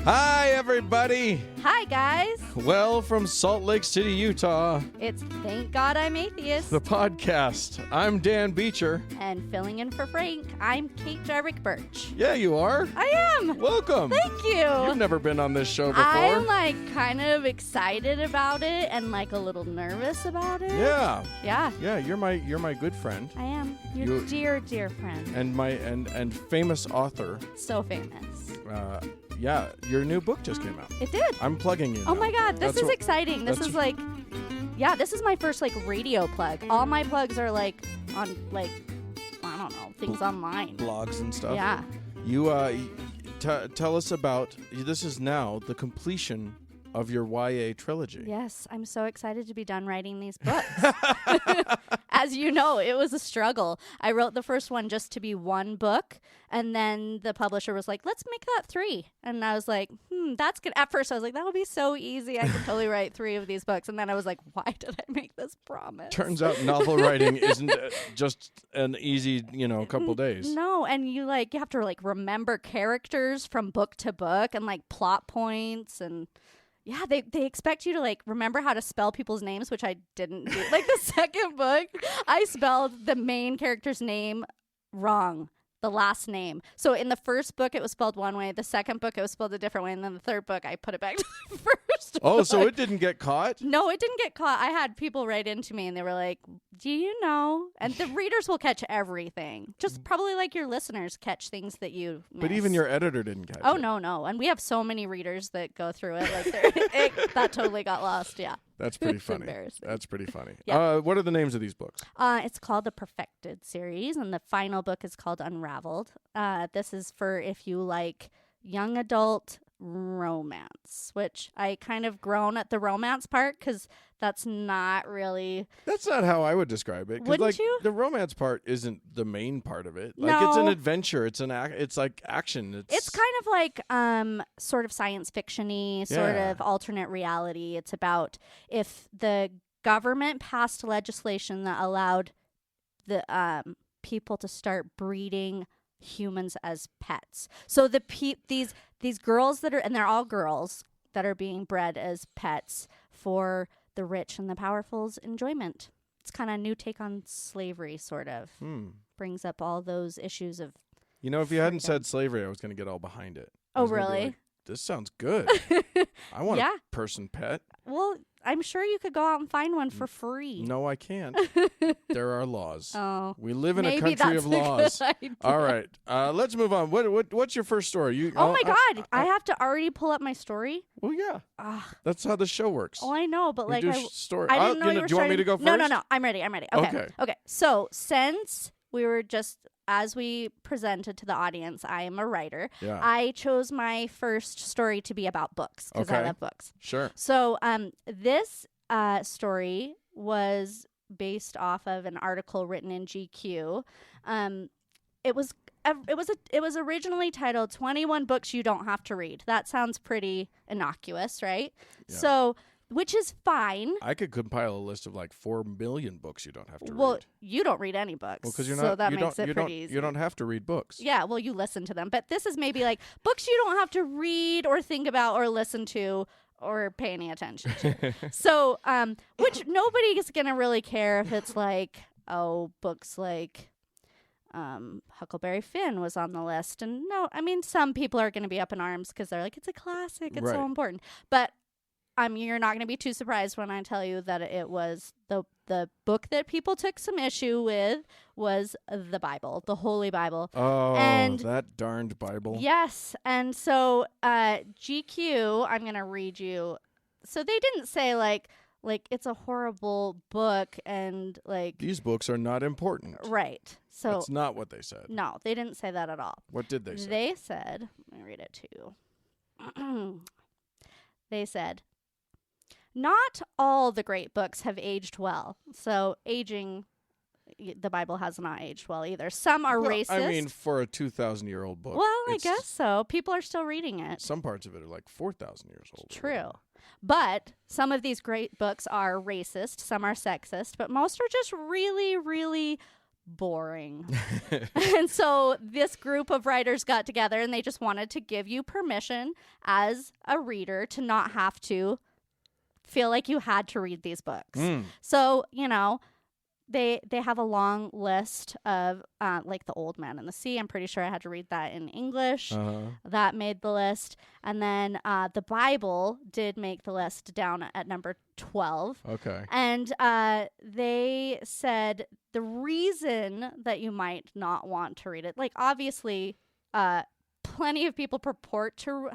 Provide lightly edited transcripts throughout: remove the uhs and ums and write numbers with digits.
Hi, everybody. Hi, guys. Well, from Salt Lake City, Utah, It's Thank God I'm Atheist. the podcast. I'm Dan Beecher. And filling in for Frank, I'm Kate Jarvik Birch. Yeah, you are. I am. Welcome. Thank you. You've never been on this show before. I'm kind of excited about it and a little nervous about it. Yeah. Yeah. Yeah, you're my good friend I am. Your dear friend. and my and famous author. So famous. Yeah, your new book just came out. It did. I'm plugging you. Oh now. my God, this That's is what- exciting. This is this is my first radio plug. All my plugs are on I don't know, things online. blogs and stuff. Yeah. You tell us about this is now the completion of your YA trilogy. Yes, I'm so excited to be done writing these books. As you know, it was a struggle. I wrote the first one just to be one book, and then the publisher was like, let's make that 3. And I was like, that's good. At first, I was like, that would be so easy. I could totally write 3 of these books. And then I was like, why did I make this promise? Turns out novel writing isn't just an easy, couple days. No, and you have to remember characters from book to book and plot points and... Yeah, they expect you to remember how to spell people's names, which I didn't do. The second book, I spelled the main character's name wrong, the last name. So in the first book, it was spelled one way. The second book, it was spelled a different way. And then the third book, I put it back to the first Oh, book. so it didn't get caught? No, it didn't get caught. I had people write into me and they were like, do you know? And the readers will catch everything. Just probably your listeners catch things that you miss. But even your editor didn't catch Oh, it. no. And we have so many readers that go through it. That totally got lost, yeah. That's pretty It's funny. embarrassing. That's pretty funny. Yeah. What are the names of these books? It's called the Perfected series, and the final book is called Unraveled. This is for if you like young adult romance, which I kind of groan at the romance part because that's not really... That's not how I would describe it. 'Cause, Wouldn't you? The romance part isn't the main part of it. No. It's an adventure. It's like action. It's kind of sort of science fiction-y, sort Yeah. of alternate reality. It's about if the government passed legislation that allowed the people to start breeding humans as pets. So these girls that are, and they're all girls that are being bred as pets for the rich and the powerful's enjoyment. It's kind of a new take on slavery, sort of. Brings up all those issues of... if you hadn't said slavery, I was going to get all behind it. I Oh, was gonna be really? like, this sounds good. I want Yeah. a person pet. Well, I'm sure you could go out and find one for free. No, I can't. There are laws. Oh. We live in a Maybe country that's of a laws. good idea. All right. Let's move on. What's your first story? Oh my God. I have to already pull up my story? Well, yeah. Ugh. That's how the show works. Oh, I know, but We do story. I didn't know you were do you want me to go starting- first? No. I'm ready. Okay. Okay. So since we were as we presented to the audience, I am a writer. Yeah. I chose my first story to be about books because I Okay. love books. Sure. So this story was based off of an article written in GQ. It was originally titled 21 Books You Don't Have to Read. That sounds pretty innocuous, right? Yeah. So, which is fine. I could compile a list of 4 million books you don't have to Well, read. you don't read any books. Well, because you're so not. that you makes don't, it pretty easy. You don't have to read books. Yeah, well, you listen to them. But this is maybe books you don't have to read or think about or listen to or pay any attention to. So, which nobody is going to really care if it's books like Huckleberry Finn was on the list. And no, I mean, some people are going to be up in arms because they're like, it's a classic. It's Right. so important. But you're not going to be too surprised when I tell you that it was the book that people took some issue with was the Bible, the Holy Bible. Oh, And- that darned Bible. Yes. And so GQ, I'm going to read you. So they didn't say it's a horrible book and These books are not important. right. So That's not what they said. no, they didn't say that at all. What did they say? They said, let me read it to you. They said, not all the great books have aged well. So aging, the Bible has not aged well either. Some are Well, racist. I mean, for a 2,000-year-old book. well, I it's- guess so. People are still reading it. Some parts of it are 4,000 years old. or True. whatever. But some of these great books are racist, some are sexist, but most are just really, really boring. And so this group of writers got together and they just wanted to give you permission as a reader to not have to feel like you had to read these books. So, you know, they have a long list of like The Old Man and the Sea. I'm pretty sure I had to read that in English. That made the list. And then the Bible did make the list down at number 12. Okay. And they said the reason that you might not want to read it, like obviously plenty of people purport to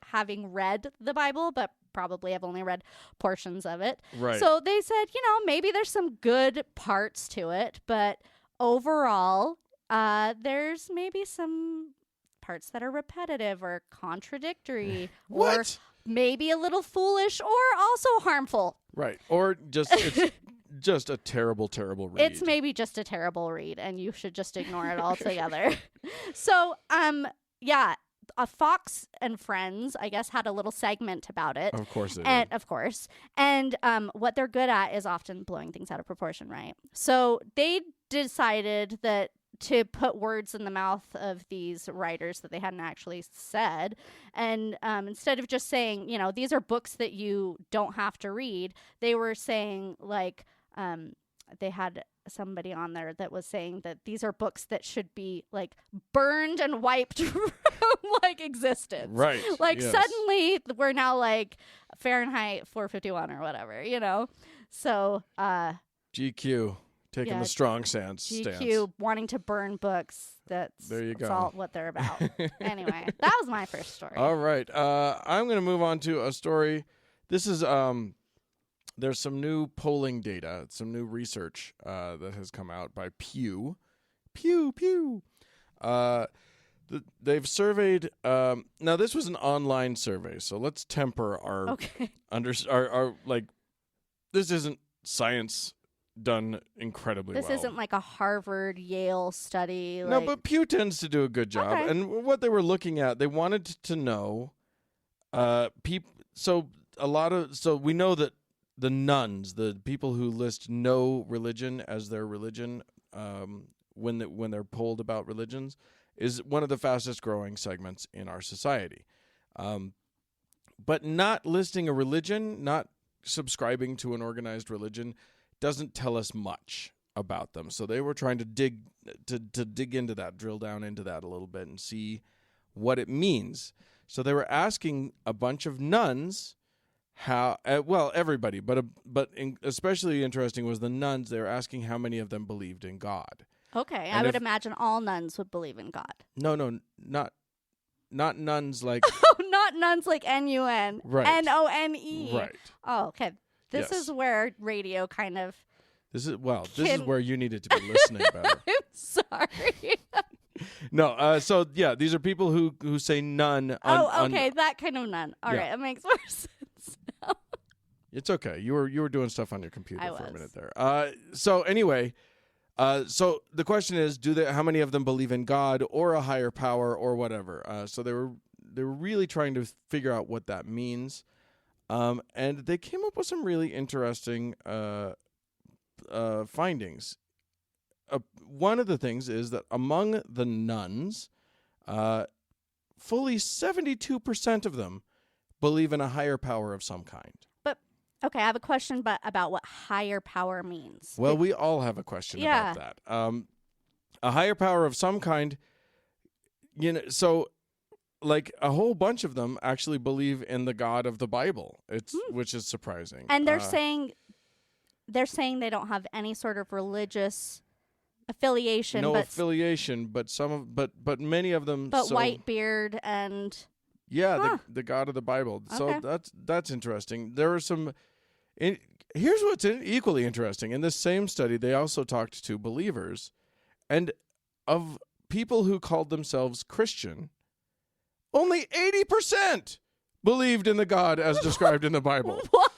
having read the Bible, but probably have only read portions of it. Right. So they said, you know, maybe there's some good parts to it, but overall, there's maybe some parts that are repetitive or contradictory or maybe a little foolish or also harmful. Right. Or just it's just a terrible, terrible read. It's maybe just a terrible read and you should just ignore it altogether. So, yeah. Fox and Friends, I guess, had a little segment about it. Of course they did. Of course. And what they're good at is often blowing things out of proportion, right? So they decided that to put words in the mouth of these writers that they hadn't actually said. And instead of just saying, you know, these are books that you don't have to read, they were saying, like, they had somebody on there that was saying that these are books that should be like burned and wiped from like existence. Right. Like suddenly we're now like Fahrenheit 451 or whatever, you know? So GQ taking the strong stance. GQ wanting to burn books. That's all what they're about. Anyway, that was my first story. All right. I'm going to move on to a story. This is there's some new polling data, some new research that has come out by Pew. They've surveyed. Now, this was an online survey, so let's temper our our like. This isn't science done incredibly well. This isn't like a Harvard, Yale study. No, but Pew tends to do a good job. Okay. And what they were looking at, they wanted to know, So we know that the nuns, the people who list no religion as their religion, when they're polled about religions, is one of the fastest growing segments in our society. But not listing a religion, not subscribing to an organized religion, doesn't tell us much about them. So they were trying to dig into that, drill down into that a little bit and see what it means. So they were asking a bunch of nuns how, everybody, but especially interesting was the nuns. They were asking how many of them believed in God. Okay, and I would imagine all nuns would believe in God. No, not nuns like... Not nuns like N-U-N. Right. N-O-N-E. Right. Oh, okay. This is where radio kind of... This is where you needed to be listening better. I'm sorry. No, these are people who say none. Okay, that kind of none. All right, it makes more sense now. It's okay. You were doing stuff on your computer I for was. a minute there. So anyway, so the question is, how many of them believe in God or a higher power or whatever? So they were really trying to figure out what that means, and they came up with some really interesting findings. One of the things is that among the nuns, fully 72% of them believe in a higher power of some kind. But, okay, I have a question about what higher power means. Well, we all have a question about that. A higher power of some kind, so like a whole bunch of them actually believe in the God of the Bible, which is surprising. And they're saying they don't have any sort of religious affiliation. No affiliation, but many of them. But white beard and. Yeah, the God of the Bible. Okay. So that's interesting. There are some. Here's what's equally interesting. In this same study, they also talked to believers, and of people who called themselves Christian, only 80% believed in the God as described in the Bible. What?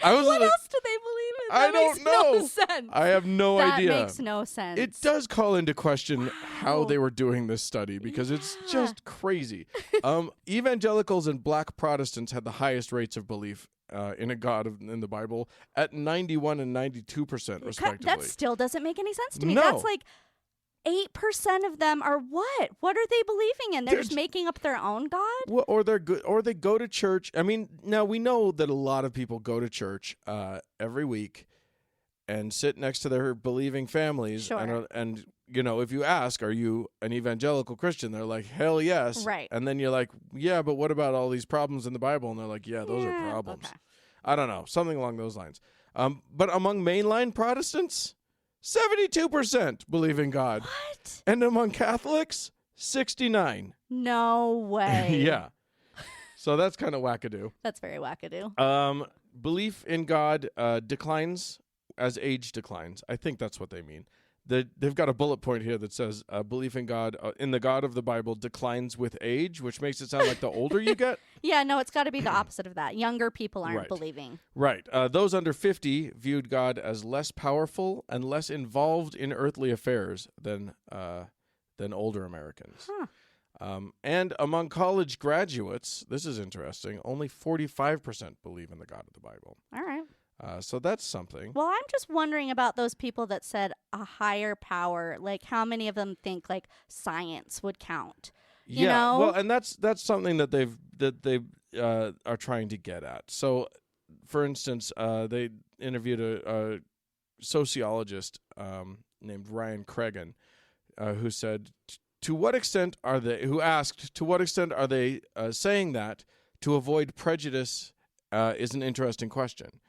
What else do they believe in? I don't know. No sense. I have no idea. That makes no sense. It does call into question how they were doing this study because it's just crazy. Evangelicals and black Protestants had the highest rates of belief in a God in the Bible at 91 and 92% respectively. That still doesn't make any sense to me. No. That's like 8% of them are what? What are they believing in? They're just making up their own God? Well, or they're good, or they go to church. I mean, now we know that a lot of people go to church every week and sit next to their believing families. Sure. And you know, if you ask, are you an evangelical Christian? They're like, hell yes. Right. And then you're like, yeah, but what about all these problems in the Bible? And they're like, yeah, those are problems. Okay. I don't know, something along those lines. But among mainline Protestants, 72% believe in God. What? And among Catholics, 69. No way. Yeah. So that's kind of wackadoo. That's very wackadoo. Belief in God declines as age declines. I think that's what they mean. They've got a bullet point here that says belief in God, in the God of the Bible, declines with age, which makes it sound like the older you get. Yeah, no, it's got to be the opposite of that. Younger people aren't Right. believing. Right. Those under 50 viewed God as less powerful and less involved in earthly affairs than older Americans. Huh. And among college graduates, this is interesting, only 45% believe in the God of the Bible. All right. So that's something. Well, I'm just wondering about those people that said a higher power. Like, how many of them think like science would count? You know? Well, and that's something that they are trying to get at. So, for instance, they interviewed a sociologist named Ryan Cregan, who said, "To what extent are they?" Who asked, "To what extent are they saying that to avoid prejudice?" Is an interesting question.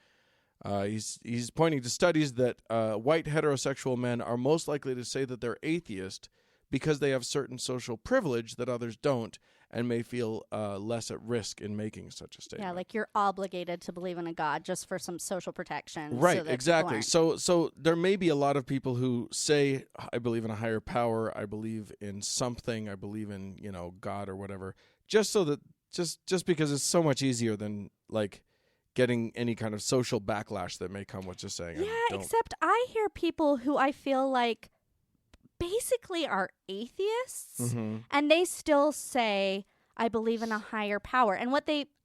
He's pointing to studies that white heterosexual men are most likely to say that they're atheist because they have certain social privilege that others don't and may feel less at risk in making such a statement. Yeah, like you're obligated to believe in a God just for some social protection. Right, so that exactly. people aren't. So there may be a lot of people who say, I believe in a higher power, I believe in something, I believe in, God or whatever, just so that just because it's so much easier than like getting any kind of social backlash that may come with just saying, Yeah, except I hear people who I feel like basically are atheists, Mm-hmm. and they still say, I believe in a higher power. And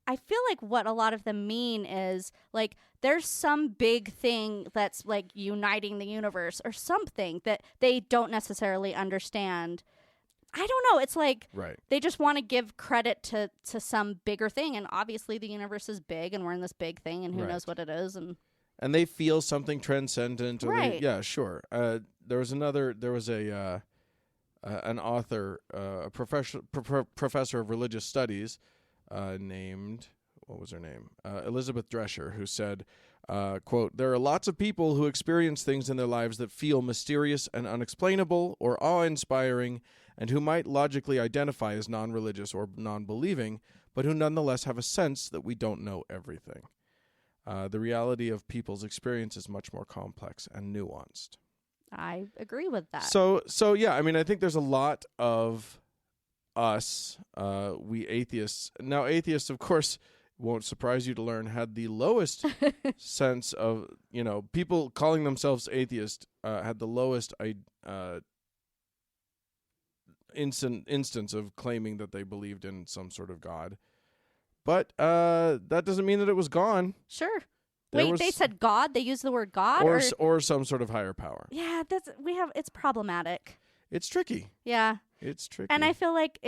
I feel like what a lot of them mean is like there's some big thing that's like uniting the universe or something that they don't necessarily understand. I don't know. It's like Right. they just want to give credit to some bigger thing. And obviously the universe is big and we're in this big thing and who Right. knows what it is. And they feel something transcendent. Or Right. Yeah, sure. There was an author, a professor of religious studies named, what was her name? Elizabeth Drescher, who said, quote, "There are lots of people who experience things in their lives that feel mysterious and unexplainable or awe-inspiring and who might logically identify as non-religious or non-believing, but who nonetheless have a sense that we don't know everything. The reality of people's experience is much more complex and nuanced." I agree with that. So yeah, I mean, I think there's a lot of us, we atheists. Now, atheists, of course, won't surprise you to learn, had the lowest sense of, people calling themselves atheist had the lowest instance of claiming that they believed in some sort of God. But that doesn't mean that it was gone. Sure. There Wait, was- they said God? They used the word God? or some sort of higher power. Yeah, it's problematic. It's tricky. Yeah. It's tricky. And I feel like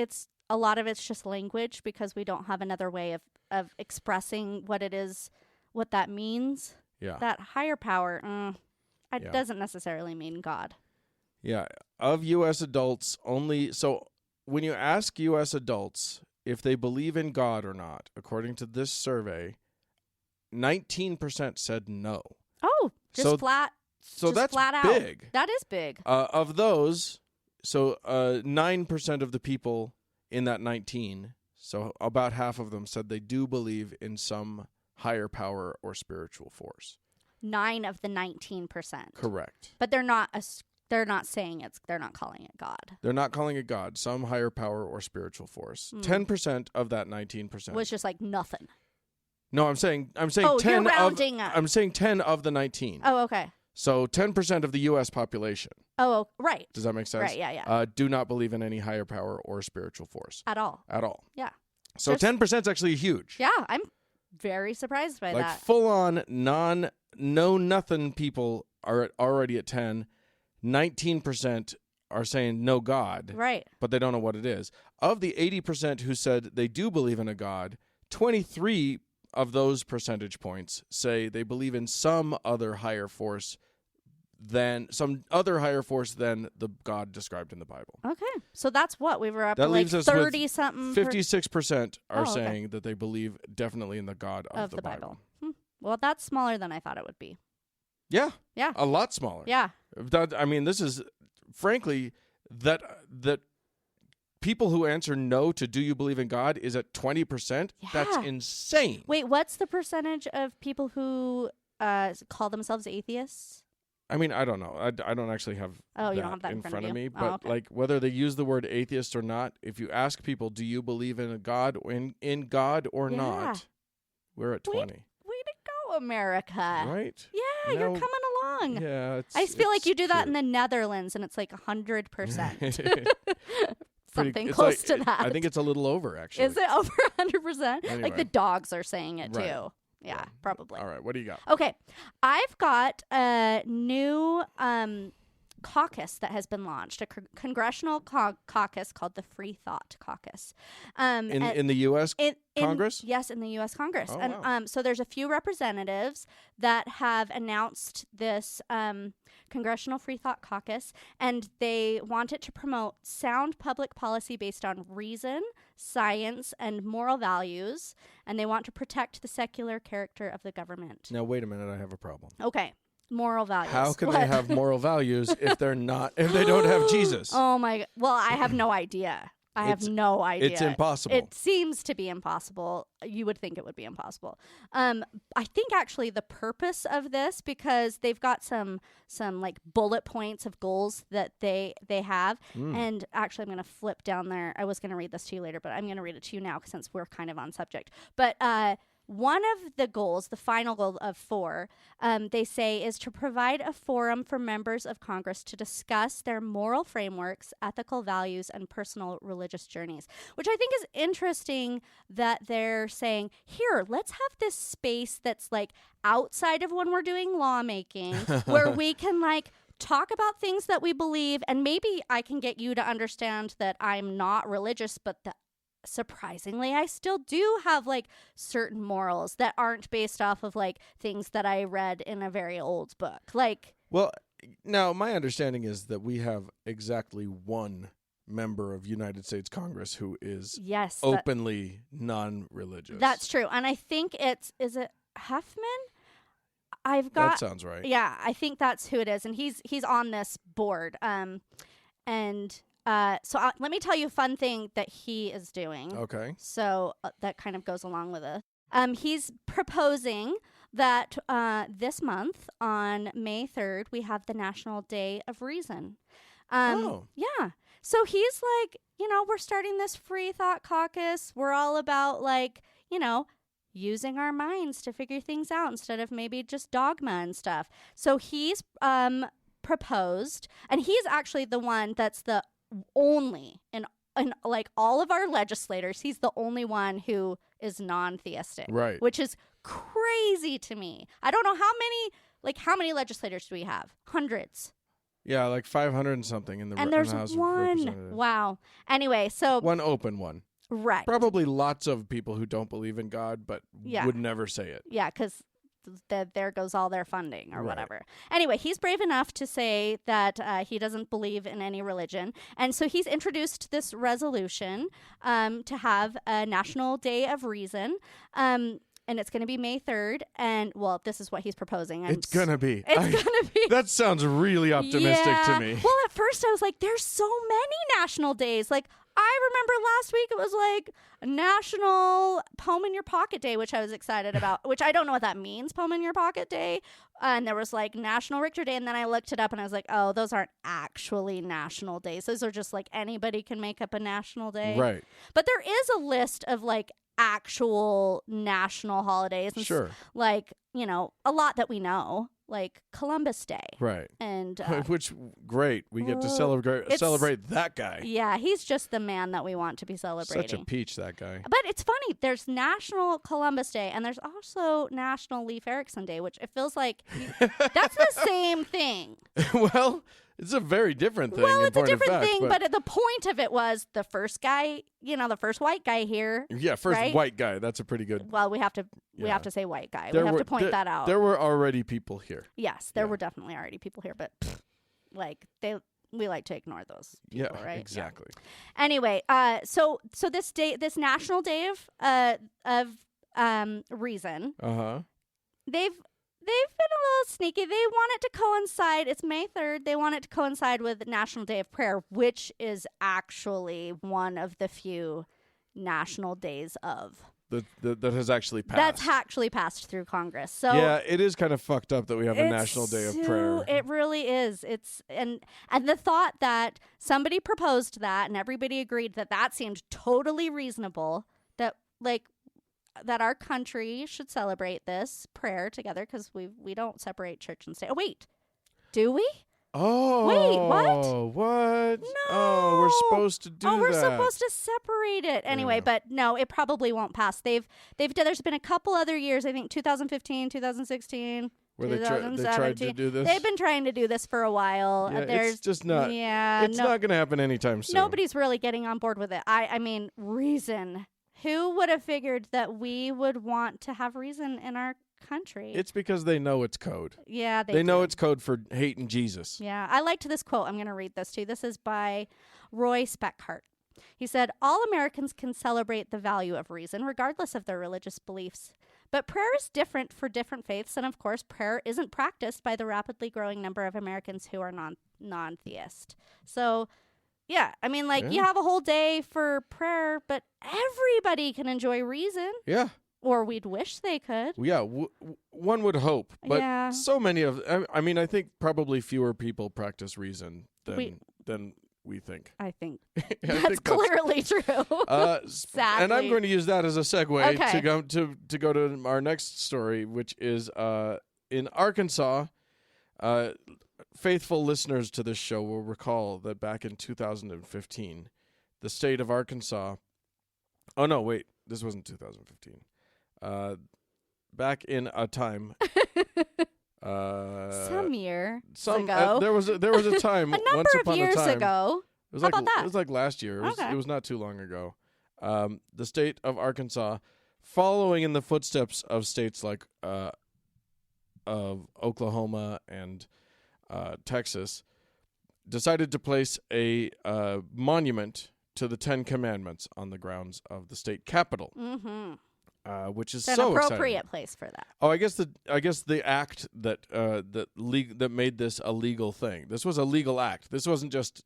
a lot of it's just language because we don't have another way of expressing what it is, what that means. Yeah. That higher power, it Yeah. doesn't necessarily mean God. Yeah. Of U.S. adults, so when you ask U.S. adults if they believe in God or not, according to this survey, 19% said no. Oh, just So- flat. So just that's flat out. big. That is big. Of those, 9% of the people in that 19, so about half of them said they do believe in some higher power or spiritual force. 9 of the 19%. Correct. But they're not saying they're not calling it God. They're not calling it God, some higher power or spiritual force. 10% of that 19% Was just like nothing. No, I'm saying Oh, 10 you're of rounding up. I'm saying 10 of the 19. Oh, okay. So 10% of the US population. Oh, right. Does that make sense? Right, yeah. Do not believe in any higher power or spiritual force At all. at all. Yeah. So Just- 10% is actually huge. Yeah, I'm very surprised by like that. full on know nothing people are already at 10. 19% are saying no God, Right. but they don't know what it is. Of the 80% who said they do believe in a God, 23 of those percentage points say they believe in some other higher force than the God described in the Bible. Okay. So that's what we were up That to, like leaves us with 30 something 56% are Oh, okay. saying that they believe definitely in the God of the Bible. Well, that's smaller than I thought it would be. Yeah. Yeah. A lot smaller. Yeah. This is frankly that people who answer no to do you believe in God is at 20%. Yeah. That's insane. Wait, what's the percentage of people who call themselves atheists? I mean, I don't know. I don't actually have you don't have that in front of you? me. Oh, But okay. like whether they use the word atheist or not, if you ask people, do you believe in a God in God or Yeah. not, we're at 20. Way to go, America. Right? Yeah, you're coming along. Yeah. I feel like you do that in cute. the Netherlands, and it's like 100%. Something It's close like- to that. I think it's a little over, actually. Is it over 100%? Anyway. Like the dogs are saying it Right. too. Yeah, probably. All right, what do you got? Okay, I've got a new caucus that has been launched, a congressional caucus called the Free Thought Caucus. In the U.S. Congress? Yes, in the U.S. Congress. Oh, and wow. so there's a few representatives that have announced this Congressional Free Thought Caucus, and they want it to promote sound public policy based on reason, science, and moral values, and they want to protect the secular character of the government. Now, wait a minute. I have a problem. Okay. Moral values. How can What? they have moral values if they don't have Jesus? Oh my! Well, I have no idea. I have no idea. It's impossible. It seems to be impossible. You would think it would be impossible. I think actually the purpose of this, because they've got some like bullet points of goals that they have, and actually I'm going to flip down there. I was going to read this to you later, but I'm going to read it to you now since we're kind of on subject. But one of the goals, the final goal of 4, they say, is to provide a forum for members of Congress to discuss their moral frameworks, ethical values, and personal religious journeys, which I think is interesting that they're saying, here, let's have this space that's like outside of when we're doing lawmaking, where we can like talk about things that we believe, and maybe I can get you to understand that I'm not religious, but that surprisingly, I still do have like certain morals that aren't based off of like things that I read in a very old book. Like, well, now my understanding is that we have exactly one member of United States Congress who is openly non-religious. That's true. And I think is it Huffman? That sounds right. Yeah, I think that's who it is. And he's on this board. So let me tell you a fun thing that he is doing. Okay. So that kind of goes along with it. He's proposing that this month on May 3rd, we have the National Day of Reason. Yeah. So he's like, we're starting this Free Thought Caucus. We're all about like, using our minds to figure things out instead of maybe just dogma and stuff. So he's proposed, and he's actually the one that's the only in like all of our legislators, he's the only one who is non-theistic, right? Which is crazy to me. I don't know how many legislators do we have? Hundreds. Yeah, like 500 and something in the and there's in the House of one. Representatives. Wow. Anyway, so one open one. Right. Probably lots of people who don't believe in God, but would never say it. Yeah, because there goes all their funding or Right. whatever. Anyway, he's brave enough to say that he doesn't believe in any religion. And so he's introduced this resolution to have a National Day of Reason. And it's going to be May 3rd. And, well, this is what he's proposing. It's going to be. It's going to be. That sounds really optimistic to me. Well, at first I was like, there's so many national days. Like, I remember last week it was like National Poem in Your Pocket Day, which I was excited about, which I don't know what that means, Poem in Your Pocket Day. And there was like National Richter Day. And then I looked it up and I was like, oh, those aren't actually national days. Those are just like anybody can make up a national day. Right. But there is a list of like actual national holidays. And Sure. like, you know, a lot that we know, like Columbus Day. Right. And which great. We get to celebrate that guy. yeah, he's just the man that we want to be celebrating. Such a peach, that guy. But it's funny. There's National Columbus Day, and there's also National Leif Erikson Day, which it feels like that's the same thing. Well, it's a very different thing. Well, it's a different fact, thing, but the point of it was the first guy, you know, the first white guy here. Yeah, first right? white guy. That's a pretty good. Well, we have to say white guy. We have to point that out. There were already people here. Yes, there were definitely already people here, but like we like to ignore those people, right? Exactly. Yeah. Anyway, so this day, this National Day of Reason. They've been a little sneaky. They want it to coincide. It's May 3rd. They want it to coincide with National Day of Prayer, which is actually one of the few national days of that has actually passed. That's actually passed through Congress. So yeah, it is kind of fucked up that we have a National Day of Prayer. It really is. It's and the thought that somebody proposed that and everybody agreed that seemed totally reasonable. That our country should celebrate this prayer together because we don't separate church and state. Oh wait, do we? Oh wait, what? What? No. Oh, we're supposed to do that. Oh, we're supposed to separate it anyway. Yeah. But no, it probably won't pass. They've there's been a couple other years. I think 2015, 2016. Where they tried to do this? They've been trying to do this for a while. Yeah, it's just not. Yeah, it's not going to happen anytime soon. Nobody's really getting on board with it. I mean, reason. Who would have figured that we would want to have reason in our country? It's because they know it's code. Yeah, they know it's code for hating Jesus. Yeah, I liked this quote. I'm going to read this to you. This is by Roy Speckhart. He said, "All Americans can celebrate the value of reason, regardless of their religious beliefs. But prayer is different for different faiths, and of course, prayer isn't practiced by the rapidly growing number of Americans who are non-theist." So, yeah, I mean, you have a whole day for prayer, but everybody can enjoy reason. Yeah. Or we'd wish they could. Yeah, one would hope. But so many of, I mean, I think probably fewer people practice reason than we think. I think that's clearly true. Sadly. And I'm going to use that as a segue to go to our next story, which is in Arkansas. Faithful listeners to this show will recall that back in 2015, the state of Arkansas. Oh no, wait, this wasn't 2015. Back in a time. Some year ago. There was a time. A number of years ago. How about that? It was like last year. It was not too long ago. The state of Arkansas, following in the footsteps of states like of Oklahoma and Texas, decided to place a monument to the 10 Commandments on the grounds of the state capitol. Mm-hmm. Which is so an appropriate exciting. Place for that. Oh, I guess the act that made this a legal thing. This was a legal act. This wasn't just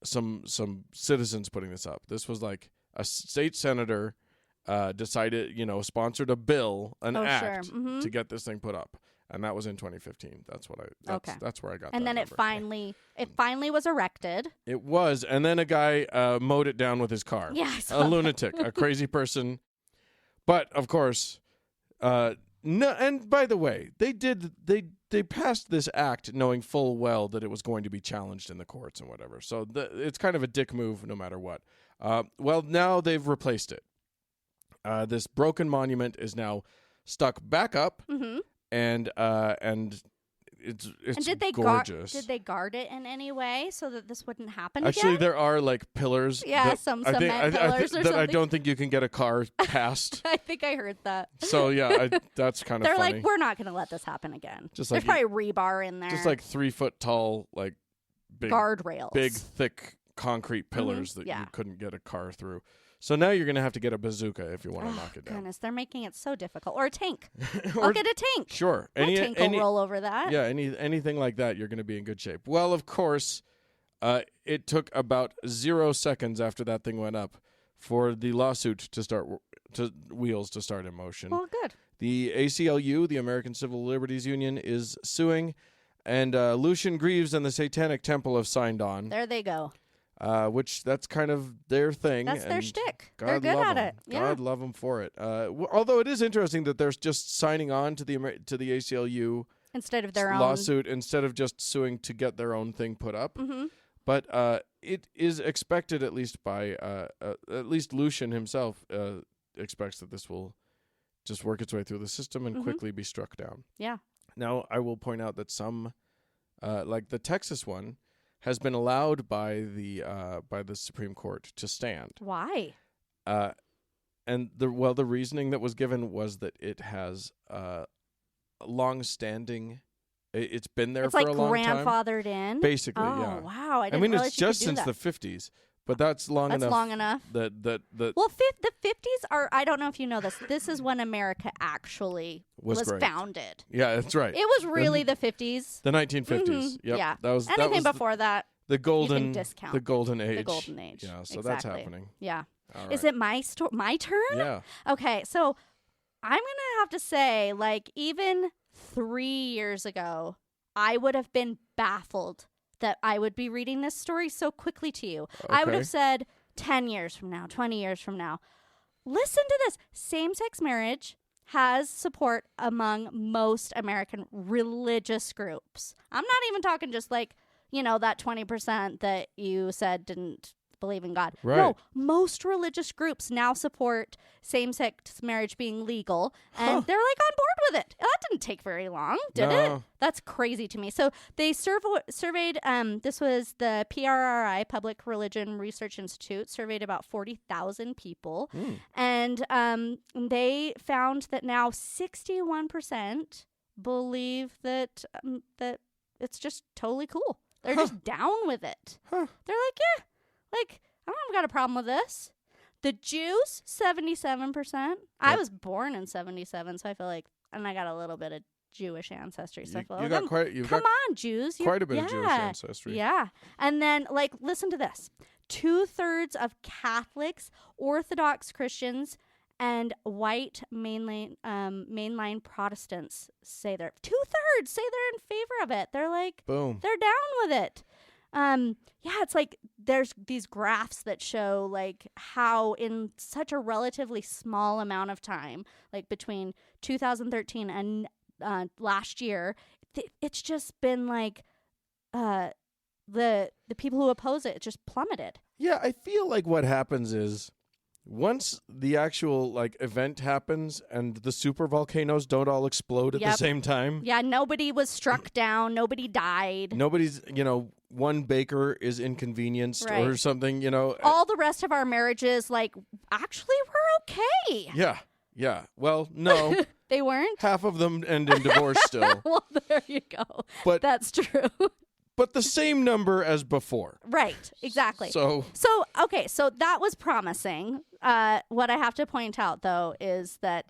some citizens putting this up. This was like a state senator decided sponsored a bill, act to get this thing put up, and that was in 2015. That's where I got. And then number. it finally was erected. It was, and then a guy mowed it down with his car. Yeah, a lunatic, a crazy person. But of course, no. And by the way, they passed this act knowing full well that it was going to be challenged in the courts and whatever. So it's kind of a dick move, no matter what. Well, now they've replaced it. This broken monument is now stuck back up, and it's and did they gorgeous. Did they guard it in any way so that this wouldn't happen Actually, again? there are like pillars. Yeah, some cement pillars or something. I don't think you can get a car past. I think I heard that. So yeah, that's kind of They're funny. like, we're not going to let this happen again. Just There's probably rebar in there. Just like 3 foot tall, like big guardrails, big thick concrete pillars that you couldn't get a car through. So now you're going to have to get a bazooka if you want to knock it down. Goodness, they're making it so difficult. Or a tank. I'll get a tank. Sure. My tank will roll over that. Yeah, anything like that, you're going to be in good shape. Well, of course, it took about 0 seconds after that thing went up for the lawsuit to start in motion. Well, good. The ACLU, the American Civil Liberties Union, is suing, and Lucian Greaves and the Satanic Temple have signed on. There they go. which that's kind of their thing. That's their and shtick. God They're good love at 'em. it. Yeah. God love them for it. Although it is interesting that they're just signing on to the ACLU Instead of their own lawsuit instead of just suing to get their own thing put up. Mm-hmm. But it is expected, at least by at least Lucian himself expects that this will just work its way through the system and quickly be struck down. Yeah. Now, I will point out that some, like the Texas one, has been allowed by the Supreme Court to stand. Why? And the reasoning that was given was that it has long-standing. It's been there for a long time. It's like grandfathered in. Basically, oh, yeah. Wow! I mean, realize it's just you could do since that. the 50s, but that's long enough. That's long enough. That Well, the 50s are. I don't know if you know this. This is when America actually was great. founded. Yeah, that's right. It was really the 50s. The 1950s. Mm-hmm. Yep. Yeah. That was Anything before that. The golden discount. The golden age. The golden age. Yeah. So exactly. that's happening. Yeah. All right. Is it my turn? Yeah. Okay, so I'm gonna have to say, like, even 3 years ago, I would have been baffled that I would be reading this story so quickly to you. Okay. I would have said 10 years from now, 20 years from now. Listen to this. Same-sex marriage has support among most American religious groups. I'm not even talking just like, that 20% that you said didn't believe in God. Right. No, most religious groups now support same-sex marriage being legal, and they're like on board with it. That didn't take very long, did it? That's crazy to me. So they surveyed, this was the PRRI, Public Religion Research Institute, surveyed about 40,000 people, and they found that now 61% believe that it's just totally cool. They're just down with it. They're like, yeah. Like, I don't got a problem with this. The Jews, 77%. I was born in 77, so I feel like, and I got a little bit of Jewish ancestry. So come on, Jews. Quite a bit of Jewish ancestry. Yeah. And then, like, listen to this. 2/3 of Catholics, Orthodox Christians, and white mainline Protestants say 2/3 say they're in favor of it. They're like, boom. They're down with it. It's like there's these graphs that show like how in such a relatively small amount of time, like between 2013 and last year, it's just been like the people who oppose it just plummeted. Yeah, I feel like what happens is once the actual like event happens and the super volcanoes don't all explode at the same time. Yeah, nobody was struck down, nobody died. Nobody's, one baker is inconvenienced or something, All the rest of our marriages, like, actually we're okay. Yeah. Yeah. Well, no. They weren't? Half of them end in divorce still. Well, there you go. But that's true. But the same number as before. Right, exactly. So okay, so that was promising. What I have to point out, though, is that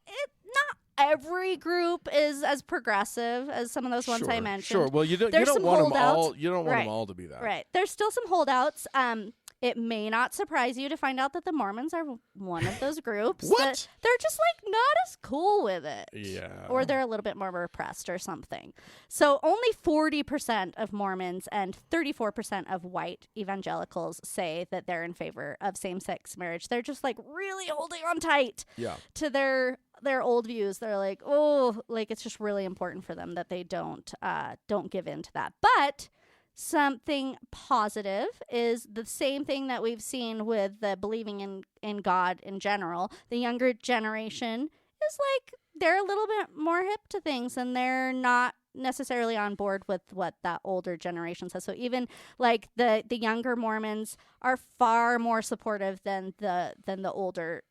not every group is as progressive as some of those ones I mentioned. Sure. Well, you don't want them all. You don't want them all to be that. Right. There's still some holdouts. It may not surprise you to find out that the Mormons are one of those groups. What? They're just like not as cool with it. Yeah. Or they're a little bit more repressed or something. So only 40% of Mormons and 34% of white evangelicals say that they're in favor of same-sex marriage. They're just like really holding on tight to their old views. They're like, it's just really important for them that they don't give in to that. But something positive is the same thing that we've seen with the believing in God in general. The younger generation is like, they're a little bit more hip to things and they're not necessarily on board with what that older generation says. So even like the younger Mormons are far more supportive than the older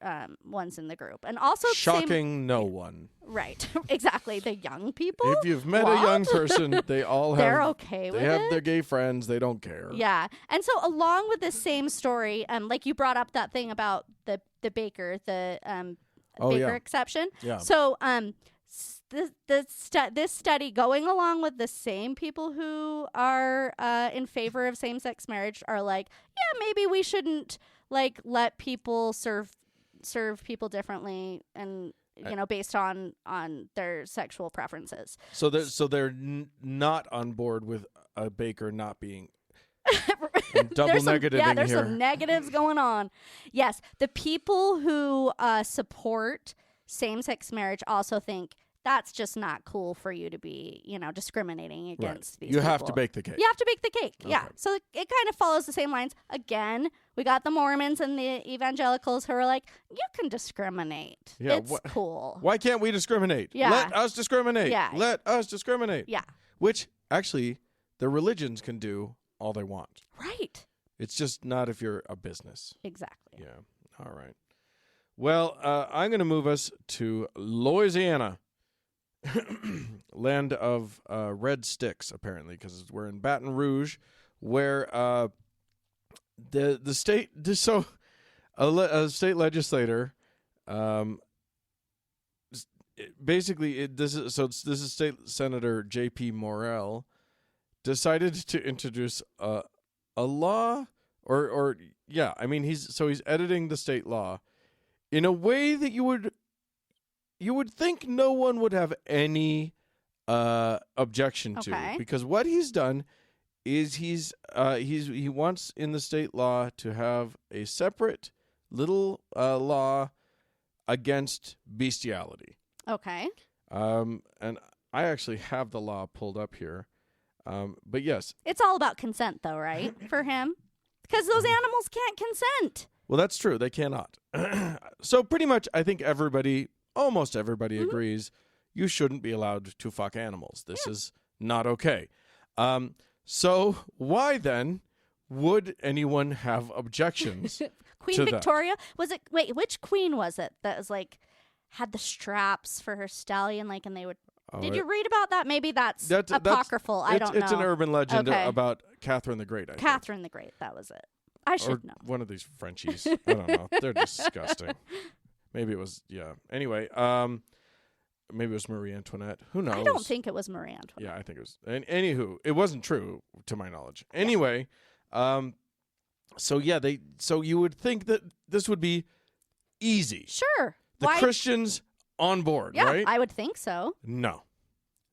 ones in the group. And also shocking no one. Right. Exactly. The young people. If you've met a young person, they all have they're okay with it. They have their gay friends, they don't care. Yeah. And so along with this same story, like you brought up that thing about the baker, baker exception. Yeah. So this study, going along with the same people who are in favor of same-sex marriage, are like, yeah, maybe we shouldn't like let people serve people differently and based on their sexual preferences. So they're not on board with a baker not being. Double negative. Yeah, there's here. some negatives going on. Yes, the people who support same-sex marriage also think that's just not cool for you to be, discriminating against these You people. have to bake the cake. You have to bake the cake, Okay. yeah. So it kind of follows the same lines. Again, we got the Mormons and the evangelicals who are like, you can discriminate. Yeah, it's cool. Why can't we discriminate? Yeah. Let us discriminate. Yeah. Let us discriminate. Yeah. Which, actually, the religions can do all they want. Right. It's just not if you're a business. Exactly. Yeah. All right. Well, I'm going to move us to Louisiana. Land of red sticks, apparently, because we're in Baton Rouge, where the state a state legislator, this is State Senator J.P. Morrell, decided to introduce a law, he's editing the state law in a way that you would think no one would have any objection to, because what he's done is he wants in the state law to have a separate little law against bestiality. Okay. And I actually have the law pulled up here. But yes. It's all about consent, though, right? For him? Because those animals can't consent. Well, that's true. They cannot. So pretty much, I think almost everybody agrees you shouldn't be allowed to fuck animals. This is not okay. So why then would anyone have objections? Queen Victoria? Wait, which queen was it that was had the straps for her stallion, and they would... Did you read about that? Maybe that's apocryphal. I don't know. It's an urban legend about Catherine the Great. Catherine the Great. That was it. I should know. One of these Frenchies. I don't know. They're disgusting. Maybe it was, Anyway, maybe it was Marie Antoinette. Who knows? I don't think it was Marie Antoinette. Yeah, I think it was. And anywho, it wasn't true to my knowledge. Anyway, so you would think that this would be easy. Sure. The Christians on board, right? I would think so. No.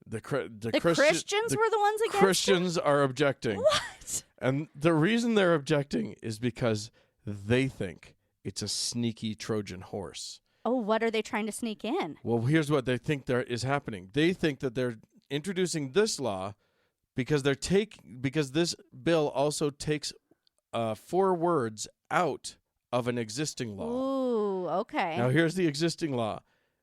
The Christians were the ones against Christians it? are objecting. What? And the reason they're objecting is because they think it's a sneaky Trojan horse. Oh, what are they trying to sneak in? Well, here's what they think is happening. They think that they're introducing this law because this bill also takes 4 words out of an existing law. Ooh, okay. Now, here's the existing law.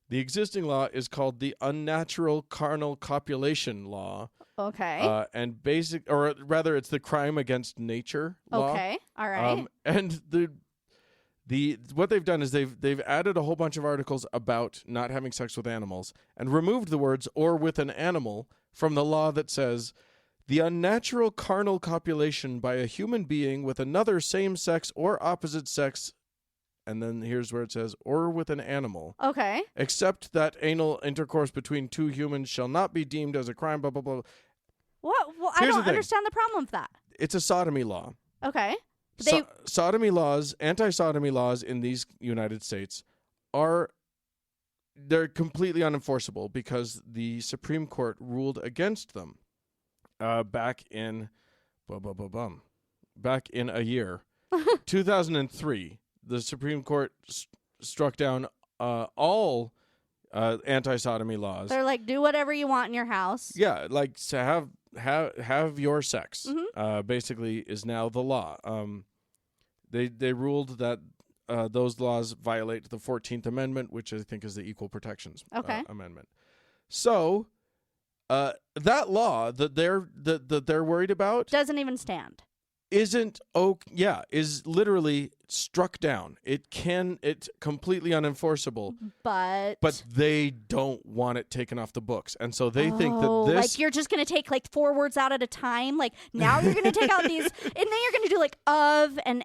The existing law is called the Unnatural Carnal Copulation Law. Okay. And it's the Crime Against Nature law. Okay. All right. And what they've done is they've added a whole bunch of articles about not having sex with animals and removed the words "or with an animal" from the law that says the unnatural carnal copulation by a human being with another same sex or opposite sex. And then here's where it says, or with an animal. Okay. Except that anal intercourse between 2 humans shall not be deemed as a crime, blah, blah, blah. What? Well, I don't understand the problem with that. It's a sodomy law. Okay. Sodomy laws, anti-sodomy laws in these United States they're completely unenforceable because the Supreme Court ruled against them back in a year, 2003. The Supreme Court struck down all anti-sodomy laws. They're like, do whatever you want in your house. Yeah, like to have your sex. Basically, is now the law. They ruled that those laws violate the 14th Amendment, which I think is the Equal Protections Amendment. So that law that they're worried about doesn't even stand. Is literally struck down. It's completely unenforceable. But they don't want it taken off the books. And so they think that this... Like, you're just going to take, 4 words out at a time? Like, now you're going to take out these... And then you're going to do, of, and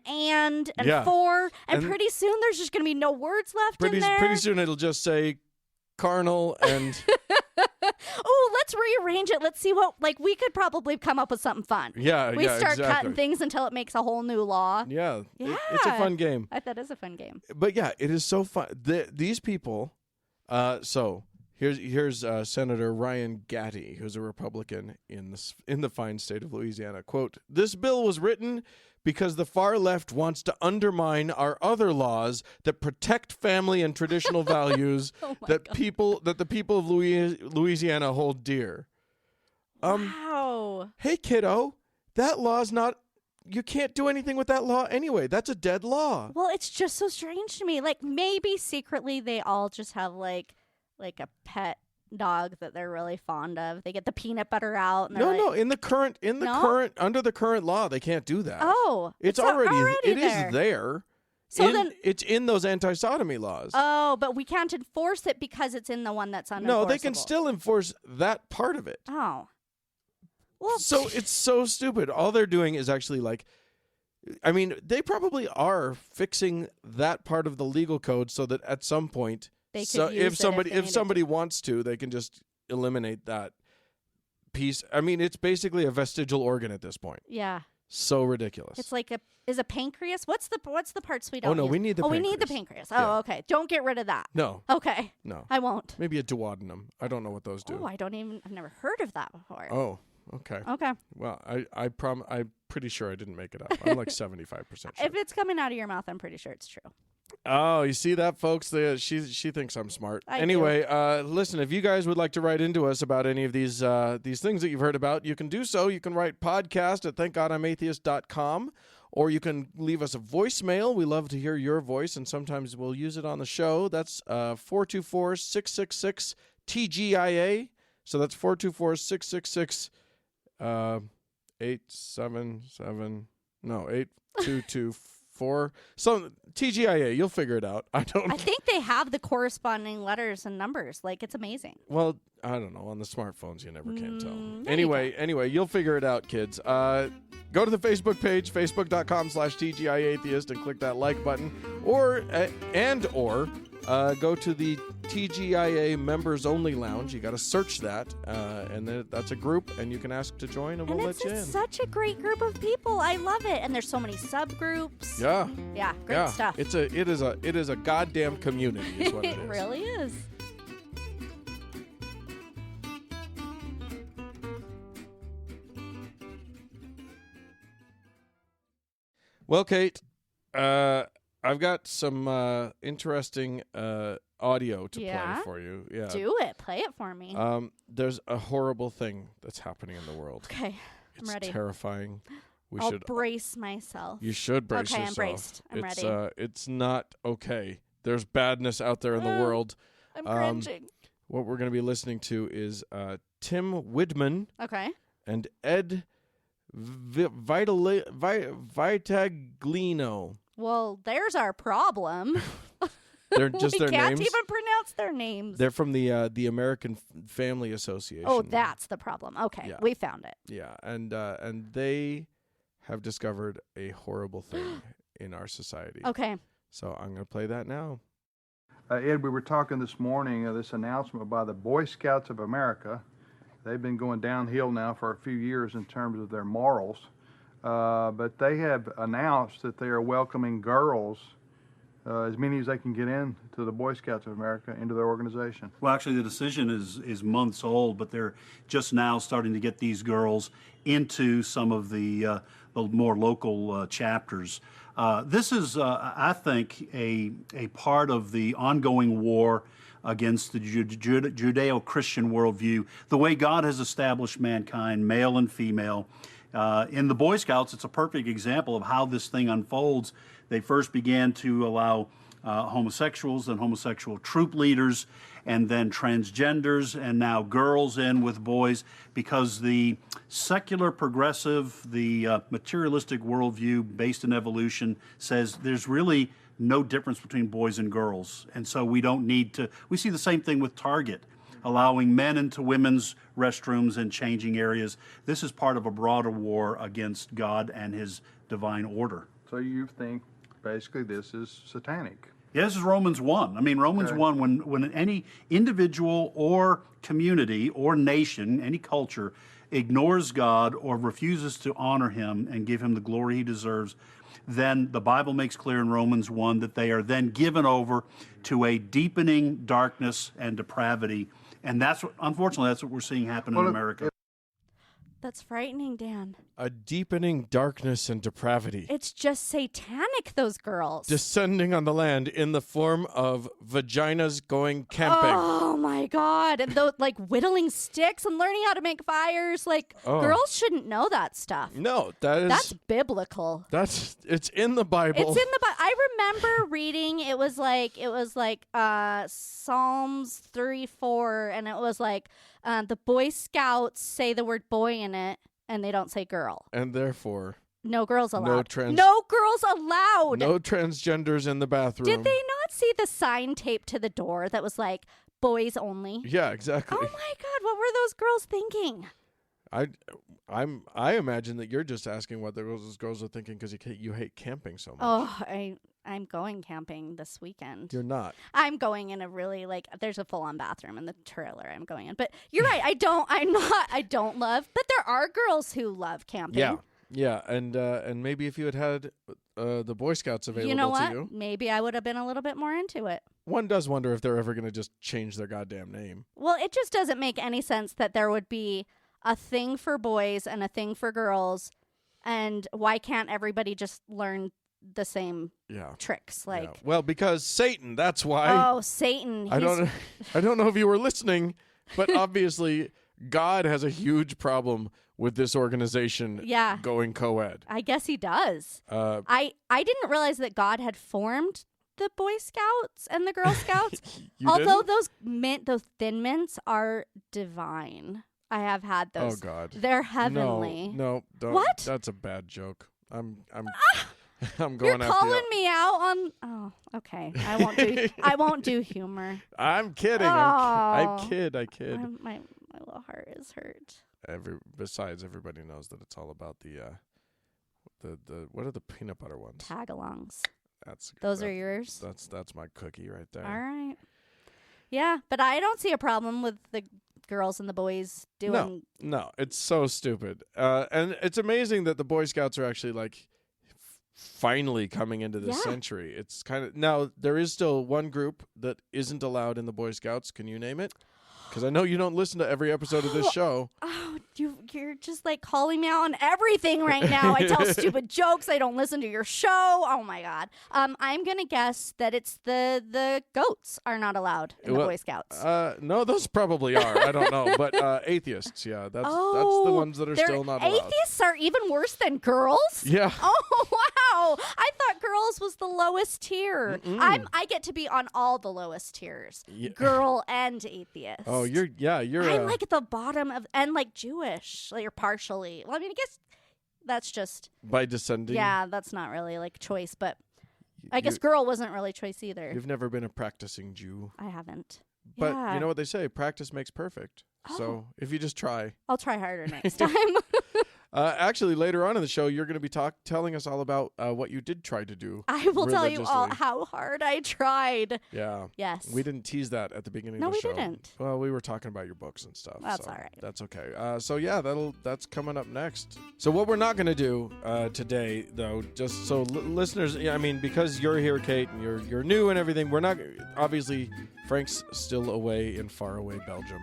for. And pretty soon there's just going to be no words left in there. Pretty soon it'll just say carnal and... Oh, let's rearrange it. Let's see what, we could probably come up with something fun. Yeah, we start cutting things until it makes a whole new law. Yeah. It's a fun game. That is a fun game. But yeah, it is so fun. These people, so Here's Senator Ryan Gatty, who's a Republican in the fine state of Louisiana. Quote, "This bill was written because the far left wants to undermine our other laws that protect family and traditional values that the people of Louisiana hold dear." Wow. Hey, kiddo, that law's not. You can't do anything with that law anyway. That's a dead law. Well, it's just so strange to me. Like, maybe secretly they all just have like a pet dog that they're really fond of. They get the peanut butter out. And No. Under the current law, they can't do that. Oh, it's already it there. is there. So then it's in those anti-sodomy laws. Oh, but we can't enforce it because it's in the one that's unenforceable. No, they can still enforce that part of it. Oh. Well, so it's so stupid. All they're doing is actually they probably are fixing that part of the legal code so that at some point, if somebody wants to, they can just eliminate that piece. I mean, it's basically a vestigial organ at this point. Yeah. So ridiculous. It's like is a pancreas? What's the parts we don't? Oh no, use? we need the. We need the pancreas. Oh, okay. Don't get rid of that. No. Okay. No. I won't. Maybe a duodenum. I don't know what those do. Oh, I've never heard of that before. Oh. Okay. Okay. Well, I'm pretty sure I didn't make it up. I'm like 75% sure. If it's coming out of your mouth, I'm pretty sure it's true. Oh, you see that, folks? She thinks I'm smart. I anyway, listen, if you guys would like to write into us about any of these things that you've heard about, you can do so. You can write podcast at thankgodimatheist.com, or you can leave us a voicemail. We love to hear your voice, and sometimes we'll use it on the show. That's 424-666-TGIA. So that's 424-666 8224. So TGIA, you'll figure it out. I think they have the corresponding letters and numbers. Like, it's amazing. Well, I don't know. On the smartphones, you never can tell. No, Anyway, you'll figure it out, kids. Go to the Facebook page, facebook.com/TGIAtheist, and click that like button. Or go to the TGIA Members Only Lounge. You got to search that, and then that's a group, and you can ask to join, and we'll let you in. It's such a great group of people. I love it, and there's so many subgroups. Yeah, great stuff. It is a goddamn community. Is what it is. It really is. Well, Kate, I've got some interesting audio to play for you. Yeah. Do it. Play it for me. There's a horrible thing that's happening in the world. Okay. I'm ready. It's terrifying. I'll brace myself. You should brace yourself. Okay, I'm braced. I'm ready. It's not okay. There's badness out there in the world. I'm cringing. What we're going to be listening to is Tim Widman. Okay. And Ed Vitaglino. Well, there's our problem. They're just their names. We can't even pronounce their names. They're from the American Family Association. Oh, that's the problem. Okay, yeah. We found it. Yeah, and they have discovered a horrible thing in our society. Okay. So I'm going to play that now. Ed, we were talking this morning of this announcement by the Boy Scouts of America. They've been going downhill now for a few years in terms of their morals, but they have announced that they are welcoming girls, as many as they can get in to the Boy Scouts of America, into their organization. Well, actually, the decision is months old, but they're just now starting to get these girls into some of the more local chapters. This is, I think, a part of the ongoing war against the Judeo-Christian worldview, the way God has established mankind, male and female. In the Boy Scouts, it's a perfect example of how this thing unfolds. They first began to allow homosexuals and homosexual troop leaders, and then transgenders, and now girls in with boys, because the secular progressive, the materialistic worldview based in evolution says there's really no difference between boys and girls. And so we don't need to, we see the same thing with Target, allowing men into women's restrooms and changing areas. This is part of a broader war against God and his divine order. So you think basically this is satanic? Yeah, this is Romans 1. I mean, Romans 1, when any individual or community or nation, any culture, ignores God or refuses to honor him and give him the glory he deserves, then the Bible makes clear in Romans 1 that they are then given over to a deepening darkness and depravity And unfortunately, that's what we're seeing happen in America. That's frightening, Dan. A deepening darkness and depravity. It's just satanic, those girls. Descending on the land in the form of vaginas going camping. Oh my God. And those like whittling sticks and learning how to make fires. Like girls shouldn't know that stuff. No, that's biblical. It's in the Bible. It's in the Bible. I remember reading it was like Psalms 34, and it was like the Boy Scouts say the word boy in it and they don't say girl. And therefore no girls allowed. No girls allowed. No transgenders in the bathroom. Did they not see the sign taped to the door that was like boys only? Yeah, exactly. Oh my God, what were those girls thinking? I imagine that you're just asking what those girls are thinking because you hate camping so much. Oh, I'm going camping this weekend. You're not. I'm going in a really there's a full-on bathroom in the trailer I'm going in. But you're right. I don't love, but there are girls who love camping. Yeah, and maybe if you had the Boy Scouts available you know what? to you, maybe I would have been a little bit more into it. One does wonder if they're ever going to just change their goddamn name. Well, it just doesn't make any sense that there would be a thing for boys and a thing for girls, and why can't everybody just learn the same tricks? Well, because Satan, that's why. Oh, Satan. I don't know if you were listening, but obviously God has a huge problem with this organization going co-ed. I guess he does. I didn't realize that God had formed the Boy Scouts and the Girl Scouts. Although those Thin Mints are divine. I have had those. Oh God. They're heavenly. No, don't. What? That's a bad joke. I'm going You're after calling me out on. Oh, okay. I won't do humor. I'm kidding. Oh. I kid. My little heart is hurt. Besides, everybody knows that it's all about the what are the peanut butter ones? Tagalongs. Those are yours. That's my cookie right there. All right. Yeah, but I don't see a problem with the girls and the boys doing. No, it's so stupid. And it's amazing that the Boy Scouts are actually finally coming into this century. It's kind of now there is still one group that isn't allowed in the Boy Scouts. Can you name it? Because I know you don't listen to every episode of this show. Oh, you're just calling me out on everything right now. I tell stupid jokes. I don't listen to your show. Oh my God. I'm gonna guess that it's the goats are not allowed in the Boy Scouts. No, those probably are. I don't know, but atheists, that's the ones that are still not allowed. Atheists are even worse than girls. Yeah. Oh wow! I thought girls was the lowest tier. I get to be on all the lowest tiers. Yeah. Girl and atheist. Oh, you're I'm at the bottom of and Jewish. You're partially. Well, I mean, I guess that's just by descending. Yeah, that's not really choice, but I guess girl wasn't really choice either. You've never been a practicing Jew. I haven't. But you know what they say, practice makes perfect. Oh. So if you just try. I'll try harder next time. Actually, later on in the show, you're going to be telling us all about what you did try to do. I will tell you all how hard I tried. Yeah. Yes. We didn't tease that at the beginning of the show. No, we didn't. Well, we were talking about your books and stuff. That's all right. That's okay. So yeah, that's coming up next. So what we're not going to do today, though, just so listeners, I mean, because you're here, Kate, and you're new and everything, we're not obviously. Frank's still away in faraway Belgium.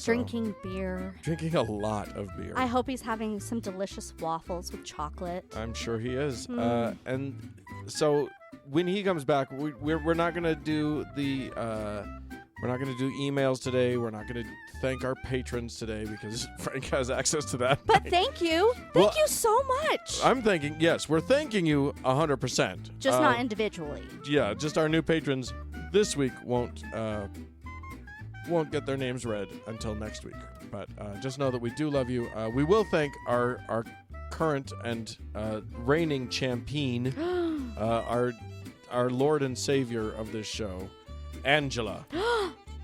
Drinking beer. Drinking a lot of beer. I hope he's having some delicious waffles with chocolate. I'm sure he is. And so when he comes back, we're not going to do we're not going to do emails today. We're not going to thank our patrons today because Frank has access to that. But thank you. Thank you so much. We're thanking you 100%. Just not individually. Yeah, just our new patrons this week won't get their names read until next week. But just know that we do love you. We will thank our current and reigning champion, our Lord and Savior of this show, Angela.